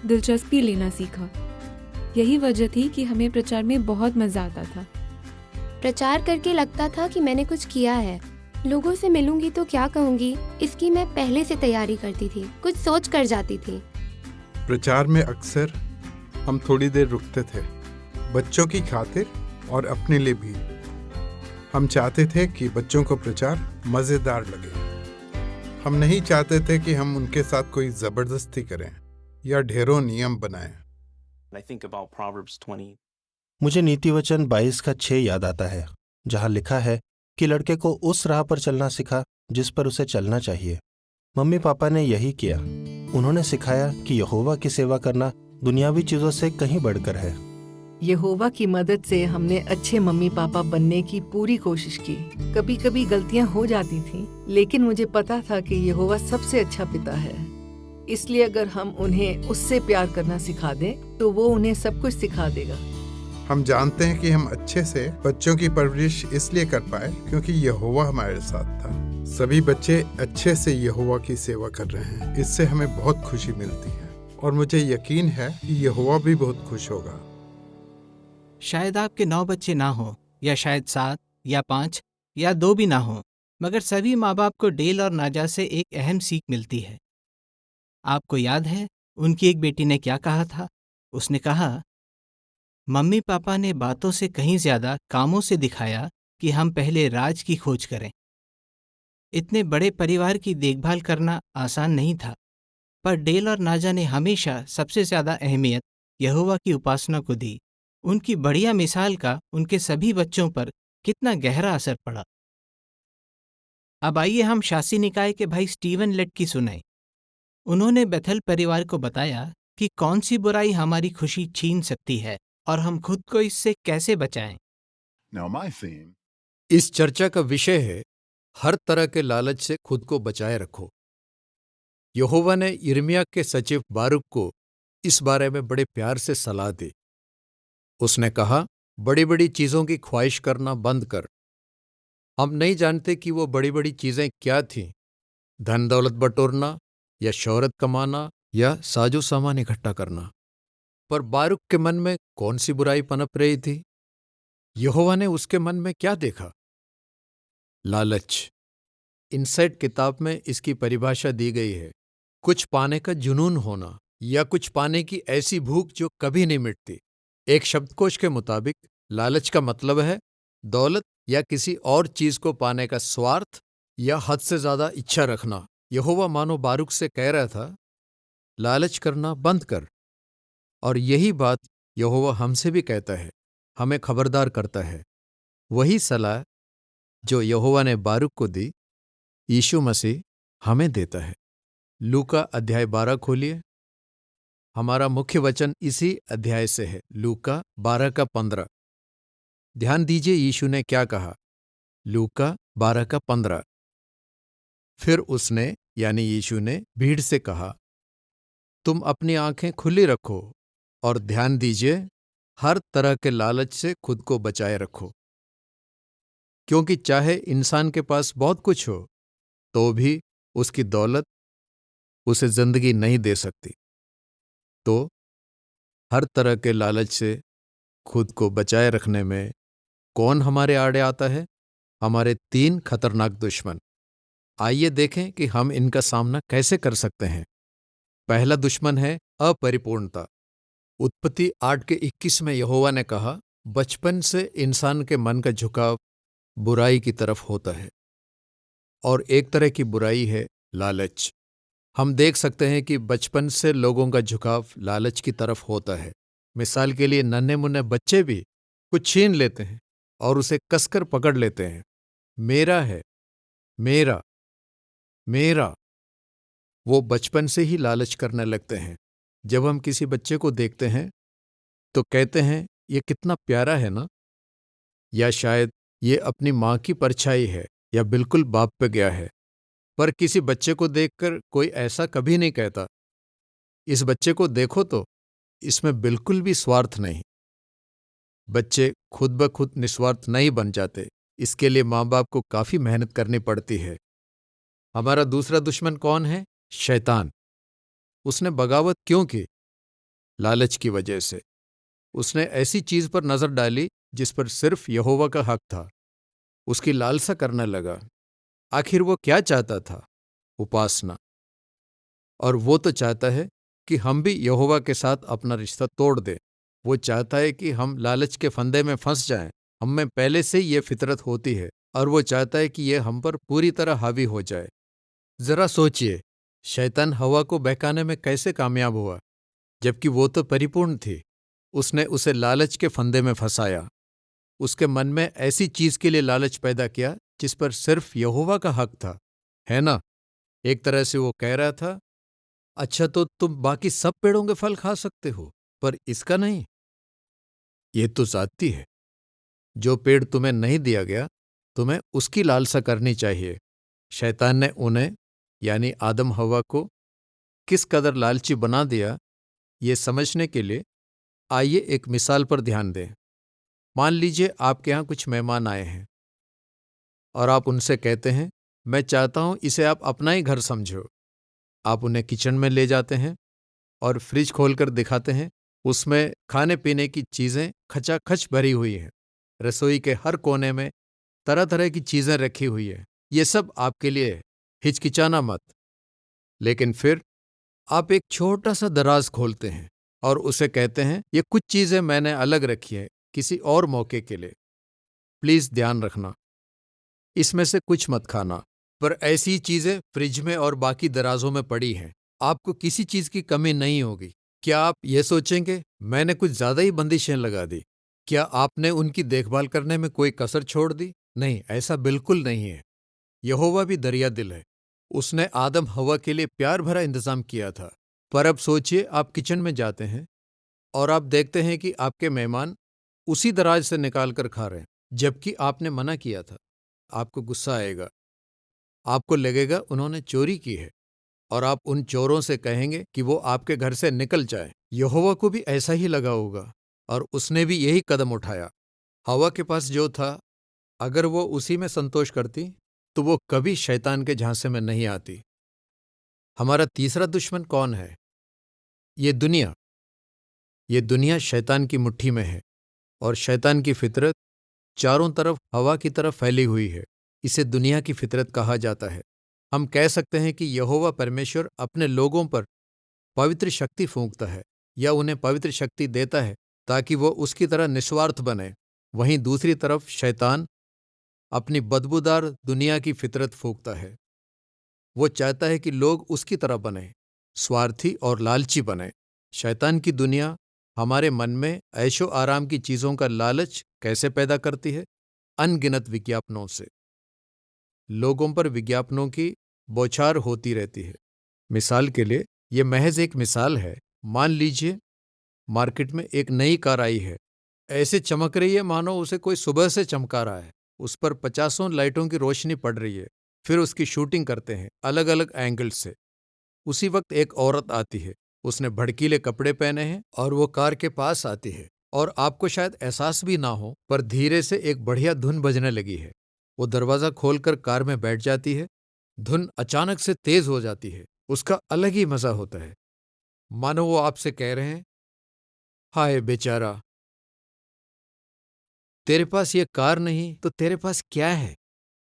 दिलचस्पी लेना सीखा। यही वजह थी कि हमें प्रचार में बहुत मजा आता था। प्रचार करके लगता था कि मैंने कुछ किया है। लोगों से मिलूंगी तो क्या कहूंगी, इसकी मैं पहले से तैयारी करती थी, कुछ सोच कर जाती थी। प्रचार में अक्सर हम थोड़ी देर रुकते थे, बच्चों की खातिर और अपने लिए भी। हम चाहते थे कि बच्चों को प्रचार मजेदार लगे। हम नहीं चाहते थे कि हम उनके साथ कोई जबरदस्ती करें या ढेरों नियम बनाएं। मुझे नीति वचन 22 का 6 याद आता है, जहाँ लिखा है कि लड़के को उस राह पर चलना सिखा जिस पर उसे चलना चाहिए। मम्मी पापा ने यही किया। उन्होंने सिखाया कि यहोवा की सेवा करना दुनियावी चीजों से कहीं बढ़कर है। यहोवा की मदद से हमने अच्छे मम्मी पापा बनने की पूरी कोशिश की। कभी कभी गलतियां हो जाती थीं, लेकिन मुझे पता था कि यहोवा सबसे अच्छा पिता है, इसलिए अगर हम उन्हें उससे प्यार करना सिखा दें तो वो उन्हें सब कुछ सिखा देगा। हम जानते हैं कि हम अच्छे से बच्चों की परवरिश इसलिए कर पाए क्योंकि यहोवा हमारे साथ था। सभी बच्चे अच्छे से यहोवा की सेवा कर रहे हैं, इससे हमें बहुत खुशी मिलती है और मुझे यकीन है कि यहोवा भी बहुत खुश होगा। शायद आपके 9 बच्चे ना हो, या शायद 7 या 5 या 2 भी ना हो, मगर सभी माँ बाप को डेल और नाजा से एक अहम सीख मिलती है। आपको याद है उनकी एक बेटी ने क्या कहा था? उसने कहा, मम्मी पापा ने बातों से कहीं ज्यादा कामों से दिखाया कि हम पहले राज की खोज करें। इतने बड़े परिवार की देखभाल करना आसान नहीं था, पर डेल और नाजा ने हमेशा सबसे ज्यादा अहमियत यहोवा की उपासना को दी। उनकी बढ़िया मिसाल का उनके सभी बच्चों पर कितना गहरा असर पड़ा। अब आइए हम शासी निकाय के भाई स्टीवन लेट की सुनाएं। उन्होंने बेथल परिवार को बताया कि कौन सी बुराई हमारी खुशी छीन सकती है और हम खुद को इससे कैसे बचाएं। इस चर्चा का विषय है, हर तरह के लालच से खुद को बचाए रखो। यहोवा ने यिर्मयाह के सचिव बारूक को इस बारे में बड़े प्यार से सलाह दी। उसने कहा, बड़ी बड़ी चीजों की ख्वाहिश करना बंद कर। हम नहीं जानते कि वो बड़ी बड़ी चीजें क्या थीं, धन दौलत बटोरना या शोहरत कमाना या साजो सामान इकट्ठा करना। पर बारूक के मन में कौन सी बुराई पनप रही थी? यहोवा ने उसके मन में क्या देखा? लालच। इनसाइट किताब में इसकी परिभाषा दी गई है, कुछ पाने का जुनून होना या कुछ पाने की ऐसी भूख जो कभी नहीं मिटती। एक शब्दकोश के मुताबिक लालच का मतलब है दौलत या किसी और चीज को पाने का स्वार्थ या हद से ज्यादा इच्छा रखना। यहोवा मानो बारूक से कह रहा था, लालच करना बंद कर। और यही बात यहोवा हमसे भी कहता है, हमें खबरदार करता है। वही सलाह जो यहोवा ने बारूक को दी, यीशु मसीह हमें देता है। लूका अध्याय 12 खोलिए। हमारा मुख्य वचन इसी अध्याय से है, लूका 12 का 15। ध्यान दीजिए यीशु ने क्या कहा। लूका 12 का 15। फिर उसने यानी यीशु ने भीड़ से कहा, तुम अपनी आंखें खुली रखो और ध्यान दीजिए, हर तरह के लालच से खुद को बचाए रखो। क्योंकि चाहे इंसान के पास बहुत कुछ हो, तो भी उसकी दौलत उसे जिंदगी नहीं दे सकती। तो हर तरह के लालच से खुद को बचाए रखने में कौन हमारे आड़े आता है? हमारे 3 खतरनाक दुश्मन। आइए देखें कि हम इनका सामना कैसे कर सकते हैं। पहला दुश्मन है अपरिपूर्णता। उत्पत्ति 8 के 21 में यहोवा ने कहा, बचपन से इंसान के मन का झुकाव बुराई की तरफ होता है, और एक तरह की बुराई है लालच। हम देख सकते हैं कि बचपन से लोगों का झुकाव लालच की तरफ होता है। मिसाल के लिए नन्हे मुन्ने बच्चे भी कुछ छीन लेते हैं और उसे कसकर पकड़ लेते हैं। मेरा है, मेरा, मेरा। वो बचपन से ही लालच करने लगते हैं। जब हम किसी बच्चे को देखते हैं तो कहते हैं, ये कितना प्यारा है ना, या शायद ये अपनी माँ की परछाई है, या बिल्कुल बाप पे गया है। पर किसी बच्चे को देखकर कोई ऐसा कभी नहीं कहता, इस बच्चे को देखो तो इसमें बिल्कुल भी स्वार्थ नहीं। बच्चे खुद ब खुद निस्वार्थ नहीं बन जाते, इसके लिए माँ बाप को काफी मेहनत करनी पड़ती है। हमारा दूसरा दुश्मन कौन है? शैतान। उसने बगावत क्यों की? लालच की वजह से। उसने ऐसी चीज पर नजर डाली जिस पर सिर्फ यहोवा का हक था। उसकी लालसा करने लगा। आखिर वो क्या चाहता था? उपासना। और वो तो चाहता है कि हम भी यहोवा के साथ अपना रिश्ता तोड़ दें। वो चाहता है कि हम लालच के फंदे में फंस जाएं। हम में पहले से ये फितरत होती है, और वो चाहता है कि ये हम पर पूरी तरह हावी हो जाए। जरा सोचिए, शैतान हवा को बहकाने में कैसे कामयाब हुआ, जबकि वो तो परिपूर्ण थी। उसने उसे लालच के फंदे में फंसाया। उसके मन में ऐसी चीज के लिए लालच पैदा किया जिस पर सिर्फ यहोवा का हक था, है ना? एक तरह से वो कह रहा था, अच्छा तो तुम बाकी सब पेड़ों के फल खा सकते हो, पर इसका नहीं। ये तो जाती है। जो पेड़ तुम्हें नहीं दिया गया, तुम्हें उसकी लालसा करनी चाहिए। शैतान ने उन्हें यानी आदम हवा को किस कदर लालची बना दिया, ये समझने के लिए आइए एक मिसाल पर ध्यान दें। मान लीजिए आपके यहाँ कुछ मेहमान आए हैं और आप उनसे कहते हैं, मैं चाहता हूं इसे आप अपना ही घर समझो। आप उन्हें किचन में ले जाते हैं और फ्रिज खोलकर दिखाते हैं। उसमें खाने पीने की चीजें खचाखच भरी हुई हैं। रसोई के हर कोने में तरह तरह की चीजें रखी हुई है। ये सब आपके लिए है, हिचकिचाना मत। लेकिन फिर आप एक छोटा सा दराज खोलते हैं और उसे कहते हैं, ये कुछ चीजें मैंने अलग रखी है किसी और मौके के लिए, प्लीज ध्यान रखना, इसमें से कुछ मत खाना। पर ऐसी चीजें फ्रिज में और बाकी दराजों में पड़ी हैं, आपको किसी चीज की कमी नहीं होगी। क्या आप ये सोचेंगे मैंने कुछ ज्यादा ही बंदिशें लगा दी? क्या आपने उनकी देखभाल करने में कोई कसर छोड़ दी? नहीं, ऐसा बिल्कुल नहीं है। यहोवा भी दरिया दिल है, उसने आदम हवा के लिए प्यार भरा इंतजाम किया था। पर अब सोचिए, आप किचन में जाते हैं और आप देखते हैं कि आपके मेहमान उसी दराज से निकाल कर खा रहे हैं, जबकि आपने मना किया था। आपको गुस्सा आएगा, आपको लगेगा उन्होंने चोरी की है, और आप उन चोरों से कहेंगे कि वो आपके घर से निकल जाए। यहोवा को भी ऐसा ही लगा होगा और उसने भी यही कदम उठाया। हवा के पास जो था, अगर वो उसी में संतोष करती तो वो कभी शैतान के झांसे में नहीं आती। हमारा तीसरा दुश्मन कौन है? ये दुनिया। ये दुनिया शैतान की मुट्ठी में है और शैतान की फितरत चारों तरफ हवा की तरफ फैली हुई है। इसे दुनिया की फितरत कहा जाता है। हम कह सकते हैं कि यहोवा परमेश्वर अपने लोगों पर पवित्र शक्ति फूंकता है या उन्हें पवित्र शक्ति देता है ताकि वो उसकी तरह निस्वार्थ बने। वहीं दूसरी तरफ शैतान अपनी बदबूदार दुनिया की फितरत फूंकता है। वो चाहता है कि लोग उसकी तरह बने, स्वार्थी और लालची बने। शैतान की दुनिया हमारे मन में ऐशो आराम की चीजों का लालच कैसे पैदा करती है? अनगिनत विज्ञापनों से। लोगों पर विज्ञापनों की बौछार होती रहती है। मिसाल के लिए, यह महज एक मिसाल है। मान लीजिए मार्केट में एक नई कार आई है, ऐसे चमक रही है मानो उसे कोई सुबह से चमका रहा है। उस पर 50 लाइटों की रोशनी पड़ रही है। फिर उसकी शूटिंग करते हैं अलग अलग एंगल से। उसी वक्त एक औरत आती है, उसने भड़कीले कपड़े पहने हैं और वो कार के पास आती है और आपको शायद एहसास भी ना हो, पर धीरे से एक बढ़िया धुन बजने लगी है। वो दरवाजा खोलकर कार में बैठ जाती है। धुन अचानक से तेज हो जाती है। उसका अलग ही मजा होता है, मानो वो आपसे कह रहे हैं, हाय बेचारा, तेरे पास ये कार नहीं तो तेरे पास क्या है?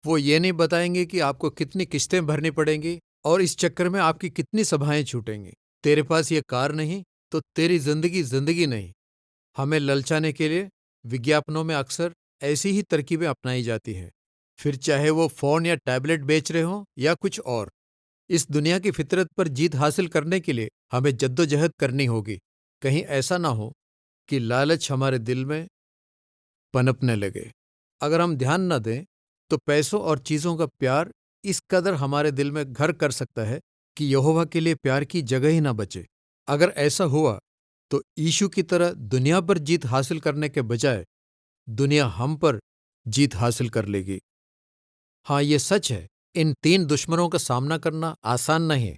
वो ये नहीं बताएंगे कि आपको कितनी किस्तें भरनी पड़ेंगी और इस चक्कर में आपकी कितनी सभाएं छूटेंगी। तेरे पास ये कार नहीं तो तेरी जिंदगी नहीं। हमें ललचाने के लिए विज्ञापनों में अक्सर ऐसी ही तरकीबें अपनाई जाती हैं, फिर चाहे वो फोन या टैबलेट बेच रहे हों या कुछ और। इस दुनिया की फितरत पर जीत हासिल करने के लिए हमें जद्दोजहद करनी होगी। कहीं ऐसा ना हो कि लालच हमारे दिल में पनपने लगे। अगर हम ध्यान न दें तो पैसों और चीजों का प्यार इस कदर हमारे दिल में घर कर सकता है कि यहोवा के लिए प्यार की जगह ही ना बचे। अगर ऐसा हुआ तो यीशु की तरह दुनिया पर जीत हासिल करने के बजाय दुनिया हम पर जीत हासिल कर लेगी। हाँ, ये सच है, इन 3 दुश्मनों का सामना करना आसान नहीं है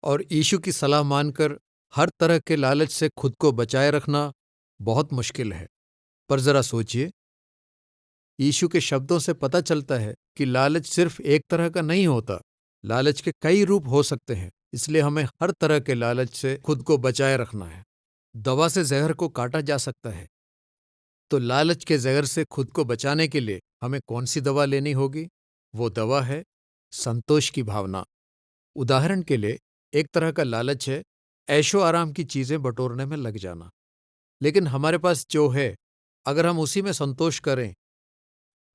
और यीशु की सलाह मानकर हर तरह के लालच से खुद को बचाए रखना बहुत मुश्किल है। पर जरा सोचिए, यीशु के शब्दों से पता चलता है कि लालच सिर्फ एक तरह का नहीं होता। लालच के कई रूप हो सकते हैं, इसलिए हमें हर तरह के लालच से खुद को बचाए रखना है। दवा से जहर को काटा जा सकता है, तो लालच के जहर से खुद को बचाने के लिए हमें कौन सी दवा लेनी होगी? वो दवा है संतोष की भावना। उदाहरण के लिए, एक तरह का लालच है ऐशो आराम की चीजें बटोरने में लग जाना। लेकिन हमारे पास जो है, अगर हम उसी में संतोष करें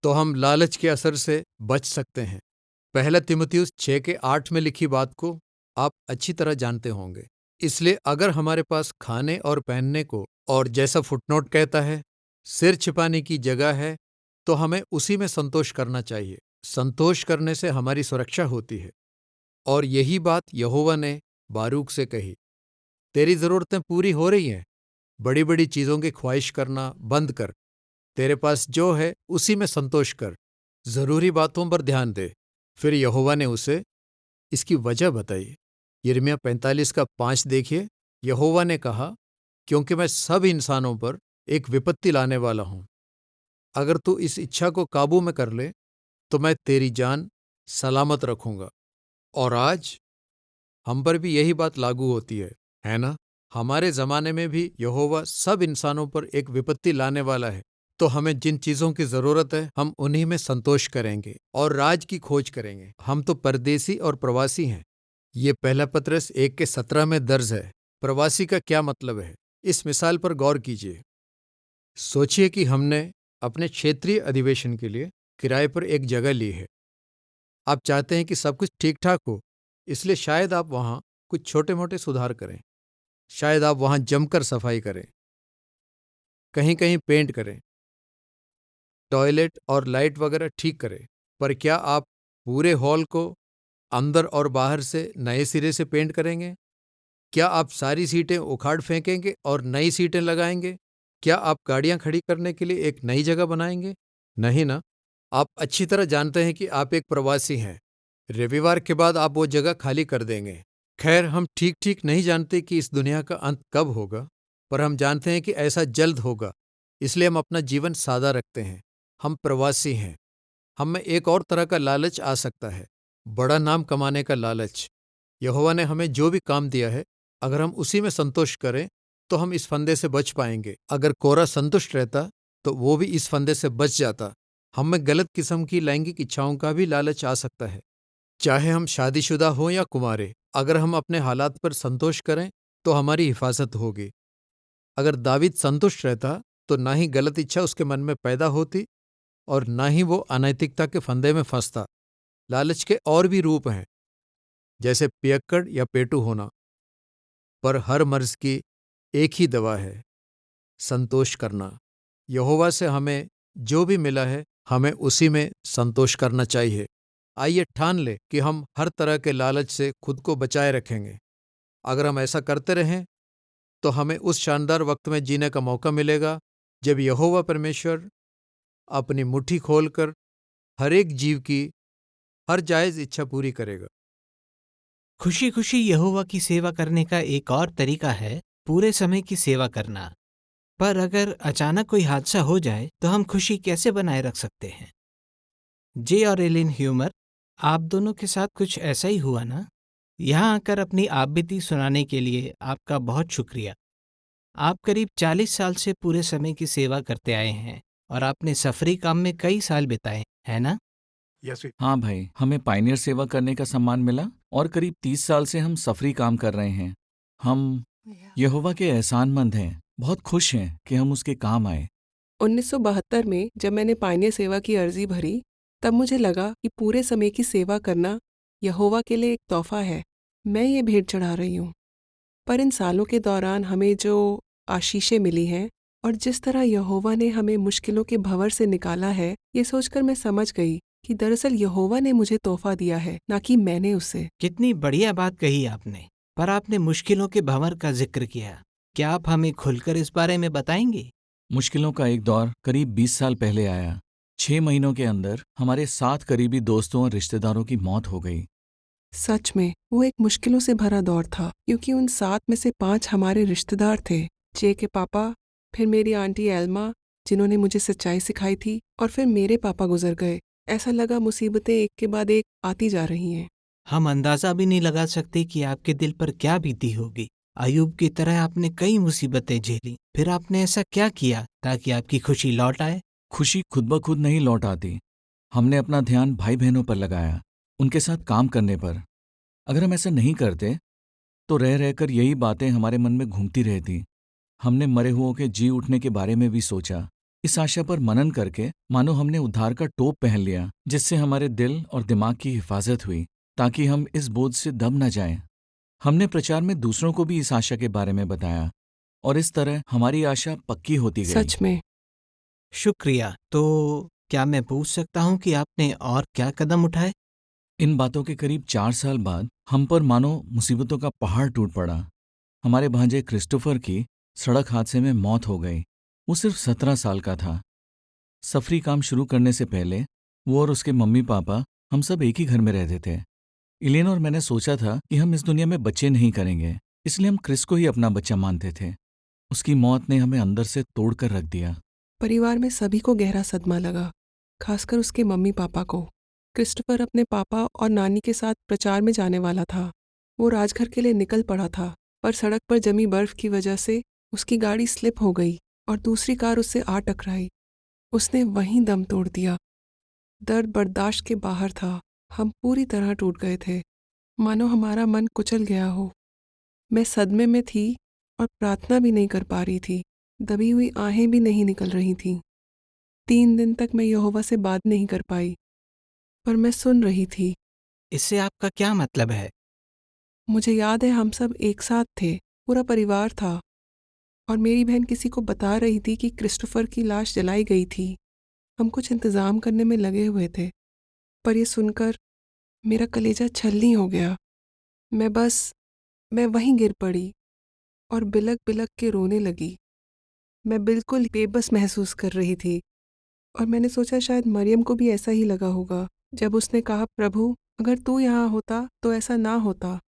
तो हम लालच के असर से बच सकते हैं। 1 तीमुथियुस 6:8 में लिखी बात को आप अच्छी तरह जानते होंगे। इसलिए अगर हमारे पास खाने और पहनने को, और जैसा फुटनोट कहता है, सिर छिपाने की जगह है, तो हमें उसी में संतोष करना चाहिए। संतोष करने से हमारी सुरक्षा होती है। और यही बात यहोवा ने बारूक से कही, तेरी जरूरतें पूरी हो रही हैं, बड़ी बड़ी चीजों की ख्वाहिश करना बंद कर, तेरे पास जो है उसी में संतोष कर, जरूरी बातों पर ध्यान दे। फिर यहोवा ने उसे इसकी वजह बताई। यिर्मयाह 45:5 देखिए। यहोवा ने कहा, क्योंकि मैं सब इंसानों पर एक विपत्ति लाने वाला हूं। अगर तू इस इच्छा को काबू में कर ले तो मैं तेरी जान सलामत रखूंगा। और आज हम पर भी यही बात लागू होती है ना? हमारे जमाने में भी यहोवा सब इंसानों पर एक विपत्ति लाने वाला है, तो हमें जिन चीजों की जरूरत है हम उन्हीं में संतोष करेंगे और राज की खोज करेंगे। हम तो परदेसी और प्रवासी हैं। ये पहला पत्रस 1:17 में दर्ज है। प्रवासी का क्या मतलब है? इस मिसाल पर गौर कीजिए। सोचिए कि हमने अपने क्षेत्रीय अधिवेशन के लिए किराए पर एक जगह ली है। आप चाहते हैं कि सब कुछ ठीक ठाक हो, इसलिए शायद आप वहां कुछ छोटे मोटे सुधार करें। शायद आप वहां जमकर सफाई करें, कहीं कहीं पेंट करें, टॉयलेट और लाइट वगैरह ठीक करें। पर क्या आप पूरे हॉल को अंदर और बाहर से नए सिरे से पेंट करेंगे? क्या आप सारी सीटें उखाड़ फेंकेंगे और नई सीटें लगाएंगे? क्या आप गाड़ियां खड़ी करने के लिए एक नई जगह बनाएंगे? नहीं ना। आप अच्छी तरह जानते हैं कि आप एक प्रवासी हैं। रविवार के बाद आप वो जगह खाली कर देंगे। खैर, हम ठीक ठीक नहीं जानते कि इस दुनिया का अंत कब होगा, पर हम जानते हैं कि ऐसा जल्द होगा। इसलिए हम अपना जीवन सादा रखते हैं। हम प्रवासी हैं। हम में एक और तरह का लालच आ सकता है, बड़ा नाम कमाने का लालच। यहोवा ने हमें जो भी काम दिया है, अगर हम उसी में संतोष करें तो हम इस फंदे से बच पाएंगे। अगर कोरा संतुष्ट रहता तो वो भी इस फंदे से बच जाता। हम में गलत किस्म की लैंगिक इच्छाओं का भी लालच आ सकता है, चाहे हम शादीशुदा हों या कुंवारे। अगर हम अपने हालात पर संतोष करें तो हमारी हिफाजत होगी। अगर दावीद संतुष्ट रहता तो ना ही गलत इच्छा उसके मन में पैदा होती और ना ही वो अनैतिकता के फंदे में फंसता। लालच के और भी रूप हैं, जैसे पियक्कड़ या पेटू होना, पर हर मर्ज की एक ही दवा है, संतोष करना। यहोवा से हमें जो भी मिला है हमें उसी में संतोष करना चाहिए। आइए ठान ले कि हम हर तरह के लालच से खुद को बचाए रखेंगे। अगर हम ऐसा करते रहें तो हमें उस शानदार वक्त में जीने का मौका मिलेगा जब यहोवा परमेश्वर अपनी मुट्ठी खोलकर हर एक जीव की हर जायज इच्छा पूरी करेगा। खुशी खुशी यहोवा की सेवा करने का एक और तरीका है पूरे समय की सेवा करना। पर अगर अचानक कोई हादसा हो जाए तो हम खुशी कैसे बनाए रख सकते हैं? जे और एलिन ह्यूमर, आप दोनों के साथ कुछ ऐसा ही हुआ ना? यहाँ आकर अपनी आपबीती सुनाने के लिए आपका बहुत शुक्रिया। आप करीब 40 साल से पूरे समय की सेवा करते आए हैं और आपने सफरी काम में कई साल बिताए, है ना? हाँ भाई, हमें पायनियर सेवा करने का सम्मान मिला और करीब 30 साल से हम सफरी काम कर रहे हैं। हम यहोवा के एहसानमंद हैं, बहुत खुश हैं कि हम उसके काम आए। 1972 में जब मैंने पायनियर सेवा की अर्जी भरी, तब मुझे लगा कि पूरे समय की सेवा करना यहोवा के लिए एक तोहफा है। मैं ये भेंट चढ़ा रही हूँ। पर इन सालों के दौरान हमें जो आशीषें मिली हैं और जिस तरह यहोवा ने हमें मुश्किलों के भंवर से निकाला है, ये सोचकर मैं समझ गई कि दरअसल यहोवा ने मुझे तोहफा दिया है, ना कि मैंने उसे। कितनी बढ़िया बात कही आपने। पर आपने मुश्किलों के भंवर का जिक्र किया। क्या आप हमें खुलकर इस बारे में बताएंगे? मुश्किलों का एक दौर करीब 20 साल पहले आया। 6 महीनों के अंदर हमारे 7 करीबी दोस्तों और रिश्तेदारों की मौत हो गई। सच में वो एक मुश्किलों से भरा दौर था, क्योंकि उन 7 में से 5 हमारे रिश्तेदार थे। जे के पापा, फिर मेरी आंटी एल्मा जिन्होंने मुझे सच्चाई सिखाई थी, और फिर मेरे पापा गुजर गए। ऐसा लगा मुसीबतें एक के बाद एक आती जा रही हैं। हम अंदाजा भी नहीं लगा सकते कि आपके दिल पर क्या बीती होगी। अयूब की तरह आपने कई मुसीबतें झेली, फिर आपने ऐसा क्या किया ताकि आपकी खुशी लौट आए? खुशी खुद ब खुद नहीं लौट आती। हमने अपना ध्यान भाई बहनों पर लगाया, उनके साथ काम करने पर। अगर हम ऐसा नहीं करते तो रह रहकर यही बातें हमारे मन में घूमती रहती। हमने मरे हुओं के जी उठने के बारे में भी सोचा, इस आशा पर मनन करके मानो हमने उद्धार का टोप पहन लिया, जिससे हमारे दिल और दिमाग की हिफाजत हुई, ताकि हम इस बोझ से दब न जाएं। हमने प्रचार में दूसरों को भी इस आशा के बारे में बताया और इस तरह हमारी आशा पक्की होती गई। सच में शुक्रिया। तो क्या मैं पूछ सकता हूँ कि आपने और क्या कदम उठाए? इन बातों के करीब 4 साल बाद हम पर मानो मुसीबतों का पहाड़ टूट पड़ा। हमारे भांजे क्रिस्टोफर की सड़क हादसे में मौत हो गई। वो सिर्फ 17 साल का था। सफरी काम शुरू करने से पहले वो और उसके मम्मी पापा हम सब एक ही घर में रहते थे। इलेन और मैंने सोचा था कि हम इस दुनिया में बच्चे नहीं करेंगे, इसलिए हम क्रिस को ही अपना बच्चा मानते थे। उसकी मौत ने हमें अंदर से तोड़कर रख दिया। परिवार में सभी को गहरा सदमा लगा, खासकर उसके मम्मी पापा को। क्रिस्टोफर अपने पापा और नानी के साथ प्रचार में जाने वाला था। वो राजघर के लिए निकल पड़ा था, पर सड़क पर जमी बर्फ की वजह से उसकी गाड़ी स्लिप हो गई और दूसरी कार उससे आ टकराई। उसने वहीं दम तोड़ दिया। दर्द बर्दाश्त के बाहर था। हम पूरी तरह टूट गए थे, मानो हमारा मन कुचल गया हो। मैं सदमे में थी और प्रार्थना भी नहीं कर पा रही थी। दबी हुई आहें भी नहीं निकल रही थीं। 3 दिन तक मैं यहोवा से बात नहीं कर पाई, पर मैं सुन रही थी। इससे आपका क्या मतलब है? मुझे याद है हम सब एक साथ थे, पूरा परिवार था, और मेरी बहन किसी को बता रही थी कि क्रिस्टोफर की लाश जलाई गई थी। हम कुछ इंतज़ाम करने में लगे हुए थे, पर यह सुनकर मेरा कलेजा छलनी हो गया। मैं वहीं गिर पड़ी और बिलक बिलक के रोने लगी। मैं बिल्कुल बेबस महसूस कर रही थी, और मैंने सोचा शायद मरियम को भी ऐसा ही लगा होगा जब उसने कहा, प्रभु अगर तू यहाँ होता तो ऐसा ना होता।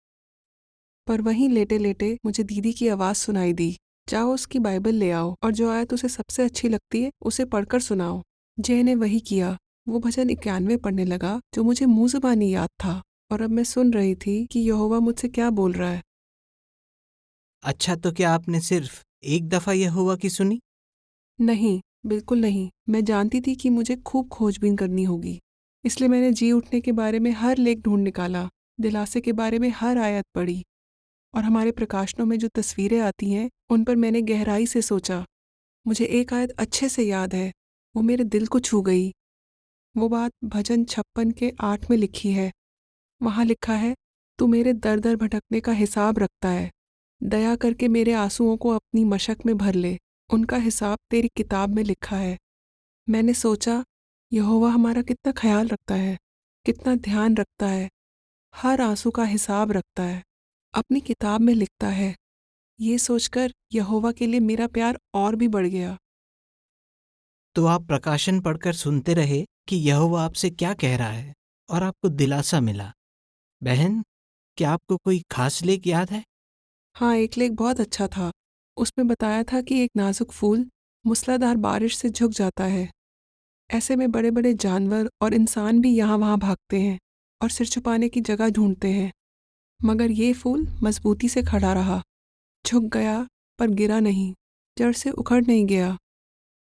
पर वहीं लेटे लेटे मुझे दीदी की आवाज़ सुनाई दी, जाओ उसकी बाइबल ले आओ और जो आयत उसे सबसे अच्छी लगती है उसे पढ़कर सुनाओ। जय ने वही किया। वो भजन 91 पढ़ने लगा जो मुझे मुँह ज़बानी याद था, और अब मैं सुन रही थी कि यहोवा मुझसे क्या बोल रहा है। अच्छा, तो क्या आपने सिर्फ एक दफ़ा यहोवा की सुनी? नहीं, बिल्कुल नहीं। मैं जानती थी कि मुझे खूब खोजबीन करनी होगी, इसलिए मैंने जी उठने के बारे में हर लेख ढूंढ निकाला, दिलासे के बारे में हर आयत पढ़ी, और हमारे प्रकाशनों में जो तस्वीरें आती हैं उन पर मैंने गहराई से सोचा। मुझे एक आयत अच्छे से याद है, वो मेरे दिल को छू गई। वो बात भजन 56 के 8 में लिखी है। वहाँ लिखा है, तू मेरे दर दर भटकने का हिसाब रखता है, दया करके मेरे आंसुओं को अपनी मशक में भर ले, उनका हिसाब तेरी किताब में लिखा है। मैंने सोचा, यहोवा हमारा कितना ख्याल रखता है, कितना ध्यान रखता है, हर आंसू का हिसाब रखता है, अपनी किताब में लिखता है। ये सोचकर यहोवा के लिए मेरा प्यार और भी बढ़ गया। तो आप प्रकाशन पढ़कर सुनते रहे कि यहोवा आपसे क्या कह रहा है, और आपको दिलासा मिला। बहन, क्या आपको कोई खास लेख याद है? हाँ, एक लेख बहुत अच्छा था। उसमें बताया था कि एक नाजुक फूल मूसलाधार बारिश से झुक जाता है। ऐसे में बड़े बड़े जानवर और इंसान भी यहाँ वहाँ भागते हैं और सिर छुपाने की जगह ढूंढते हैं, मगर ये फूल मजबूती से खड़ा रहा, झुक गया पर गिरा नहीं, जड़ से उखड़ नहीं गया।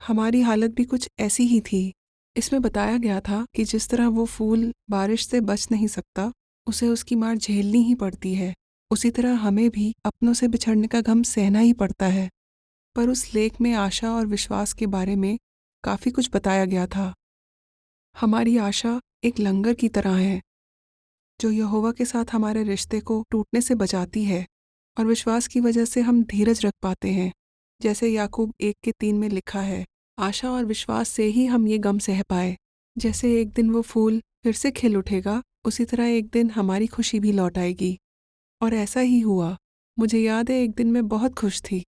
हमारी हालत भी कुछ ऐसी ही थी। इसमें बताया गया था कि जिस तरह वो फूल बारिश से बच नहीं सकता, उसे उसकी मार झेलनी ही पड़ती है, उसी तरह हमें भी अपनों से बिछड़ने का गम सहना ही पड़ता है। पर उस लेख में आशा और विश्वास के बारे में काफ़ी कुछ बताया गया था। हमारी आशा एक लंगर की तरह है जो यहोवा के साथ हमारे रिश्ते को टूटने से बचाती है, और विश्वास की वजह से हम धीरज रख पाते हैं। जैसे याकूब 1:3 में लिखा है, आशा और विश्वास से ही हम ये गम सह पाए। जैसे एक दिन वो फूल फिर से खिल उठेगा, उसी तरह एक दिन हमारी खुशी भी लौट आएगी। और ऐसा ही हुआ। मुझे याद है एक दिन मैं बहुत खुश थी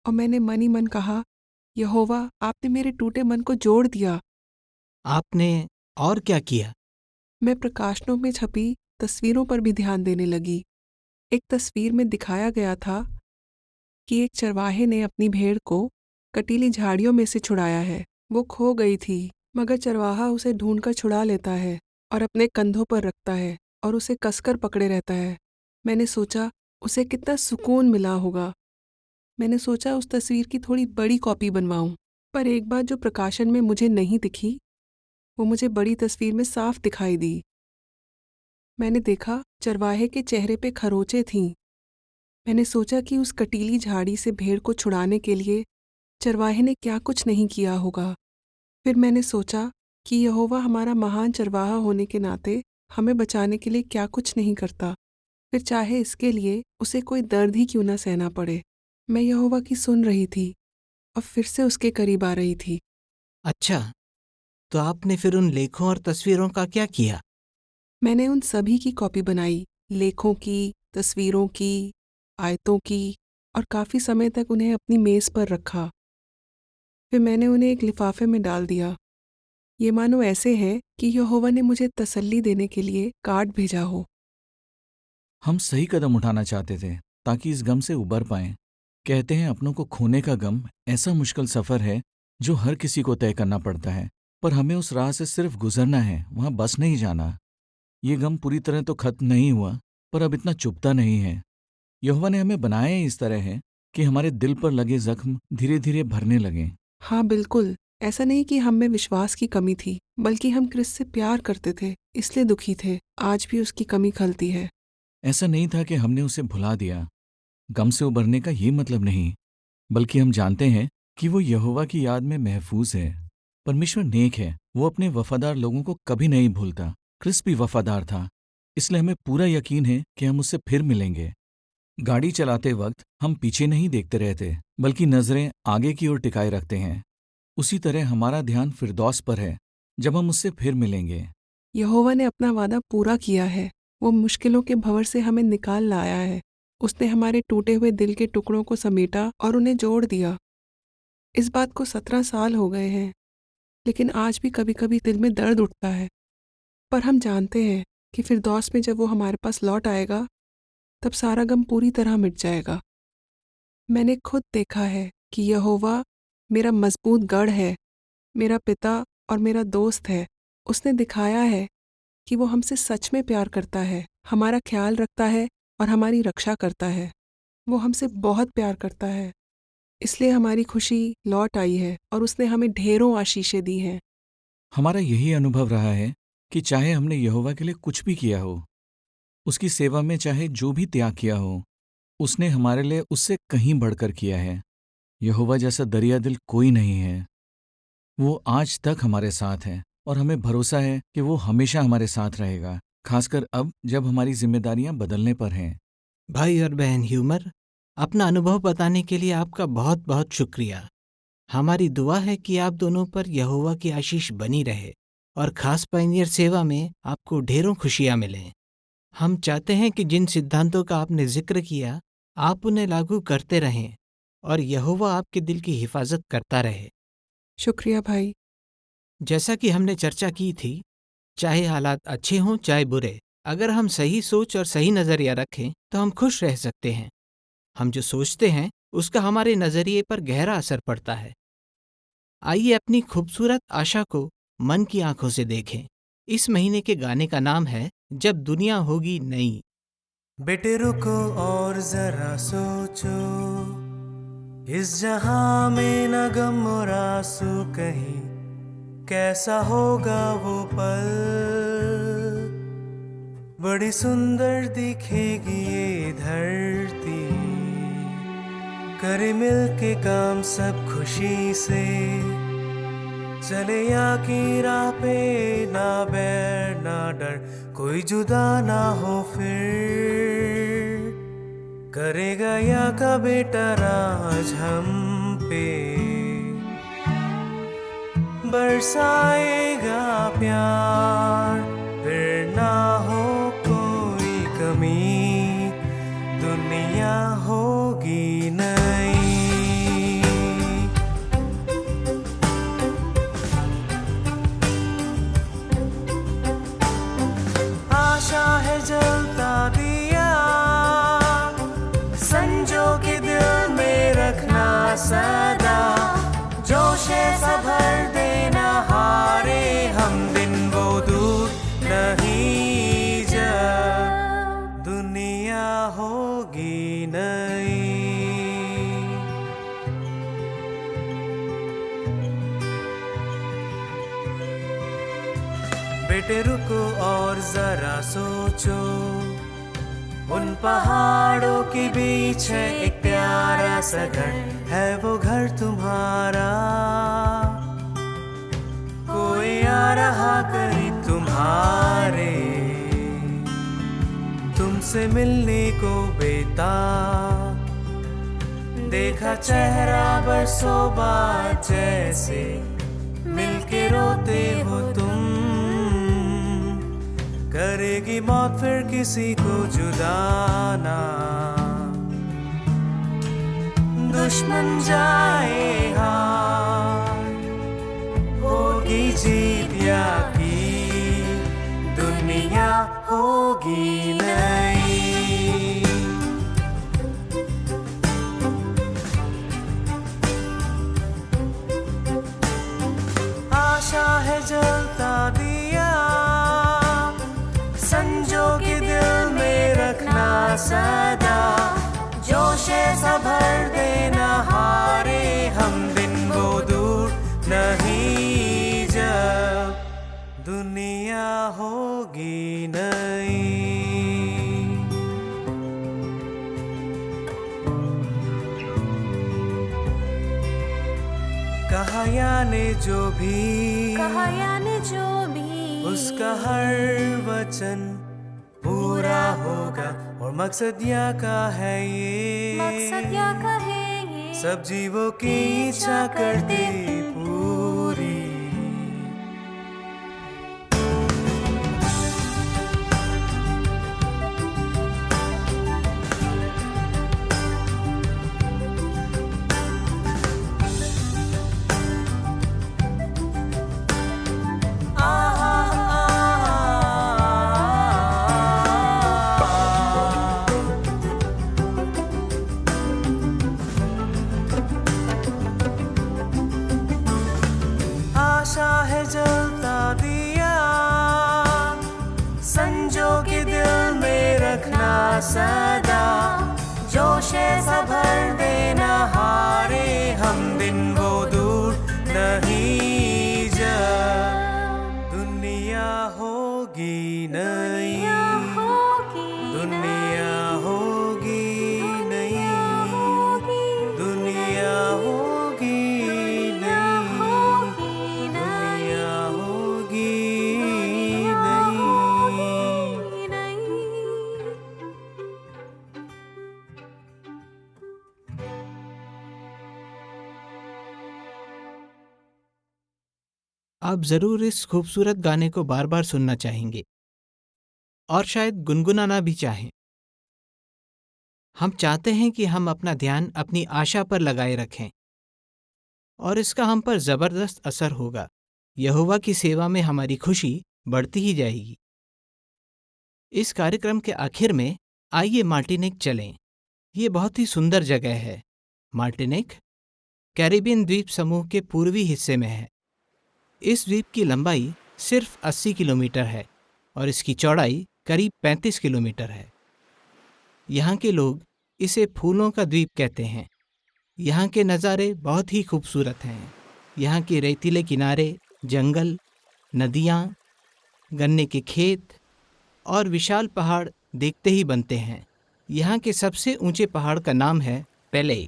और मैंने मन ही मन कहा, यहोवा आपने मेरे टूटे मन को जोड़ दिया। आपने और क्या किया? मैं प्रकाशनों में छपी तस्वीरों पर भी ध्यान देने लगी। एक तस्वीर में दिखाया गया था कि एक चरवाहे ने अपनी भेड़ को कटीली झाड़ियों में से छुड़ाया है। वो खो गई थी, मगर चरवाहा उसे ढूंढकर छुड़ा लेता है और अपने कंधों पर रखता है और उसे कसकर पकड़े रहता है। मैंने सोचा उसे कितना सुकून मिला होगा। मैंने सोचा उस तस्वीर की थोड़ी बड़ी कॉपी बनवाऊं, पर एक बात जो प्रकाशन में मुझे नहीं दिखी, वो मुझे बड़ी तस्वीर में साफ दिखाई दी। मैंने देखा चरवाहे के चेहरे पे खरोंचें थीं। मैंने सोचा कि उस कटीली झाड़ी से भेड़ को छुड़ाने के लिए चरवाहे ने क्या कुछ नहीं किया होगा। फिर मैंने सोचा कि यहोवा हमारा महान चरवाहा होने के नाते हमें बचाने के लिए क्या कुछ नहीं करता, फिर चाहे इसके लिए उसे कोई दर्द ही क्यों ना सहना पड़े। मैं यहोवा की सुन रही थी और फिर से उसके करीब आ रही थी। अच्छा, तो आपने फिर उन लेखों और तस्वीरों का क्या किया? मैंने उन सभी की कॉपी बनाई, लेखों की, तस्वीरों की, आयतों की, और काफ़ी समय तक उन्हें अपनी मेज़ पर रखा। फिर मैंने उन्हें एक लिफाफे में डाल दिया। ये मानो ऐसे है कि यहोवा ने मुझे तसल्ली देने के लिए कार्ड भेजा हो। हम सही कदम उठाना चाहते थे ताकि इस गम से उबर पाएं। कहते हैं अपनों को खोने का गम ऐसा मुश्किल सफ़र है जो हर किसी को तय करना पड़ता है, पर हमें उस राह से सिर्फ गुजरना है, वहाँ बस नहीं जाना। ये गम पूरी तरह तो खत्म नहीं हुआ, पर अब इतना चुभता नहीं है। यहोवा ने हमें बनाया इस तरह है कि हमारे दिल पर लगे जख्म धीरे धीरे भरने लगें। हाँ बिल्कुल, ऐसा नहीं कि हम में विश्वास की कमी थी, बल्कि हम क्रिस से प्यार करते थे, इसलिए दुखी थे। आज भी उसकी कमी खलती है। ऐसा नहीं था कि हमने उसे भुला दिया। गम से उबरने का ये मतलब नहीं, बल्कि हम जानते हैं कि वो यहोवा की याद में महफूज है। परमेश्वर नेक है, वो अपने वफादार लोगों को कभी नहीं भूलता। क्रिस भी वफादार था, इसलिए हमें पूरा यकीन है कि हम उससे फिर मिलेंगे। गाड़ी चलाते वक्त हम पीछे नहीं देखते रहते, बल्कि नजरें आगे की ओर टिकाए रखते हैं। उसी तरह हमारा ध्यान फिरदौस पर है, जब हम उससे फिर मिलेंगे। यहोवा ने अपना वादा पूरा किया है। वो मुश्किलों के भंवर से हमें निकाल लाया है। उसने हमारे टूटे हुए दिल के टुकड़ों को समेटा और उन्हें जोड़ दिया। इस बात को 17 साल हो गए हैं, लेकिन आज भी कभी कभी दिल में दर्द उठता है। पर हम जानते हैं कि फिरदौस में जब वो हमारे पास लौट आएगा, तब सारा गम पूरी तरह मिट जाएगा। मैंने खुद देखा है कि यहोवा मेरा मजबूत गढ़ है, मेरा पिता और मेरा दोस्त है। उसने दिखाया है कि वो हमसे सच में प्यार करता है, हमारा ख्याल रखता है और हमारी रक्षा करता है। वो हमसे बहुत प्यार करता है, इसलिए हमारी खुशी लौट आई है और उसने हमें ढेरों आशीषें दी हैं। हमारा यही अनुभव रहा है कि चाहे हमने यहोवा के लिए कुछ भी किया हो, उसकी सेवा में चाहे जो भी त्याग किया हो, उसने हमारे लिए उससे कहीं बढ़कर किया है। यहोवा जैसा दरिया दिल कोई नहीं है। वो आज तक हमारे साथ है और हमें भरोसा है कि वो हमेशा हमारे साथ रहेगा, खासकर अब जब हमारी जिम्मेदारियां बदलने पर हैं। भाई और बहन ह्यूमर, अपना अनुभव बताने के लिए आपका बहुत बहुत शुक्रिया। हमारी दुआ है कि आप दोनों पर यहोवा की आशीष बनी रहे और खास पायनियर सेवा में आपको ढेरों खुशियां मिलें। हम चाहते हैं कि जिन सिद्धांतों का आपने जिक्र किया, आप उन्हें लागू करते रहें और यहोवा आपके दिल की हिफाजत करता रहे। शुक्रिया भाई। जैसा कि हमने चर्चा की थी, चाहे हालात अच्छे हों चाहे बुरे, अगर हम सही सोच और सही नज़रिया रखें तो हम खुश रह सकते हैं। हम जो सोचते हैं उसका हमारे नज़रिए पर गहरा असर पड़ता है। आइए अपनी खूबसूरत आशा को मन की आंखों से देखें। इस महीने के गाने का नाम है जब दुनिया होगी नई। बेटे रुको और जरा सोचो, इस जहां में न गम और आंसू कहीं, कैसा होगा वो पल। बड़ी सुंदर दिखेगी ये धरती, करे मिल के काम सब खुशी से, चले या की राह पे ना बैर ना डर, कोई जुदा ना हो फिर। करेगा या का बेटा राज हम पे, बरसाएगा प्यार, फिर ना हो कोई कमी, दुनिया होगी नई। आशा है जलता दिया, संजो के दिल में रखना सदा, जोश ऐसा भर देना हारे हम दिन वो दूर नहीं, जब दुनिया होगी नई। बेटे रुको और जरा सोचो, उन पहाड़ों के बीच है एक प्यारा सा घर, है वो घर तुम्हारा। कोई आ रहा करीब तुम्हारे, तुमसे मिलने को बेताब, देखा चेहरा बरसों बाद जैसे, मिलके रोते हो तुम। करेगी मौत फिर किसी को जुदा ना, दुश्मन जाए हार, होगी जीत या की, दुनिया होगी नई। आशा है जलता दिया, संजो के दिल में रखना सदा, जोश ऐसा भर देना हारे हम दिन वो दूर नहीं। दुनिया होगी नई। कहा याने जो भी उसका हर वचन पूरा होगा, और मकसद या का है ये, सब जीवों की इच्छा करते पूरी। आशा है जलता दिया, संजो के दिल में रखना सदा, जोश ऐसा भर देना हारे हम, दिन वो दूर नहीं जा। दुनिया होगी नई, दुनिया होगी नई, दुनिया होगी आप जरूर इस खूबसूरत गाने को बार बार सुनना चाहेंगे और शायद गुनगुनाना भी चाहें। हम चाहते हैं कि हम अपना ध्यान अपनी आशा पर लगाए रखें और इसका हम पर जबरदस्त असर होगा। यहोवा की सेवा में हमारी खुशी बढ़ती ही जाएगी। इस कार्यक्रम के आखिर में आइए मार्टिनिक चलें। ये बहुत ही सुंदर जगह है। मार्टिनिक कैरिबियन द्वीप समूह के पूर्वी हिस्से में है। इस द्वीप की लंबाई सिर्फ 80 किलोमीटर है और इसकी चौड़ाई करीब 35 किलोमीटर है। यहाँ के लोग इसे फूलों का द्वीप कहते हैं। यहाँ के नज़ारे बहुत ही खूबसूरत हैं। यहाँ के रेतीले किनारे, जंगल, नदियाँ, गन्ने के खेत और विशाल पहाड़ देखते ही बनते हैं। यहाँ के सबसे ऊंचे पहाड़ का नाम है पेले।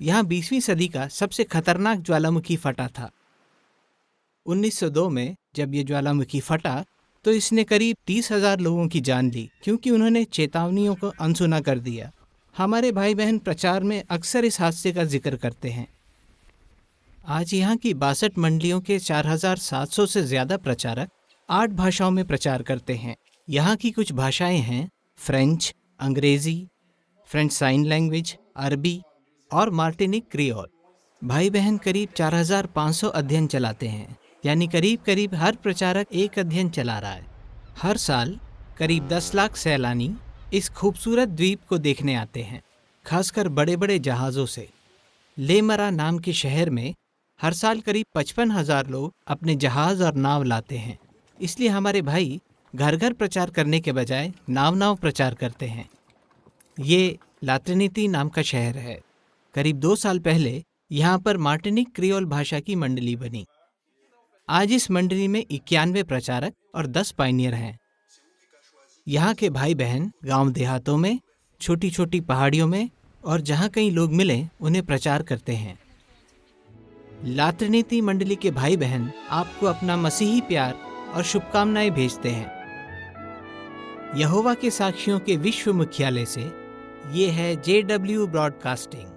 यहाँ 20वीं सदी का सबसे खतरनाक ज्वालामुखी फटा था। 1902 में जब ये ज्वालामुखी फटा तो इसने करीब 30,000 लोगों की जान ली, क्योंकि उन्होंने चेतावनियों को अनसुना कर दिया। हमारे भाई बहन प्रचार में अक्सर इस हादसे का जिक्र करते हैं। आज यहाँ की 62 मंडलियों के 4,700 से ज़्यादा प्रचारक 8 भाषाओं में प्रचार करते हैं। यहाँ की कुछ भाषाएं हैं फ्रेंच, अंग्रेज़ी, फ्रेंच साइन लैंग्वेज, अरबी और मार्टिनिक क्रियोल। भाई बहन करीब 4,500 अध्ययन चलाते हैं, यानी करीब करीब हर प्रचारक एक अध्ययन चला रहा है। हर साल करीब 10 लाख सैलानी इस खूबसूरत द्वीप को देखने आते हैं, खासकर बड़े बड़े जहाज़ों से। लेमरा नाम के शहर में हर साल करीब 55,000 लोग अपने जहाज़ और नाव लाते हैं। इसलिए हमारे भाई घर घर प्रचार करने के बजाय नाव प्रचार करते हैं। ये लात्रिनिती नाम का शहर है। करीब 2 साल पहले यहाँ पर मार्टिनिक क्रियोल भाषा की मंडली बनी। आज इस मंडली में 91 प्रचारक और 10 पायनियर हैं। यहाँ के भाई बहन गांव देहातों में, छोटी छोटी पहाड़ियों में और जहाँ कहीं लोग मिलें उन्हें प्रचार करते हैं। लात्रिनिती मंडली के भाई बहन आपको अपना मसीही प्यार और शुभकामनाएं भेजते हैं। यहोवा के साक्षियों के विश्व मुख्यालय से ये है JW ब्रॉडकास्टिंग।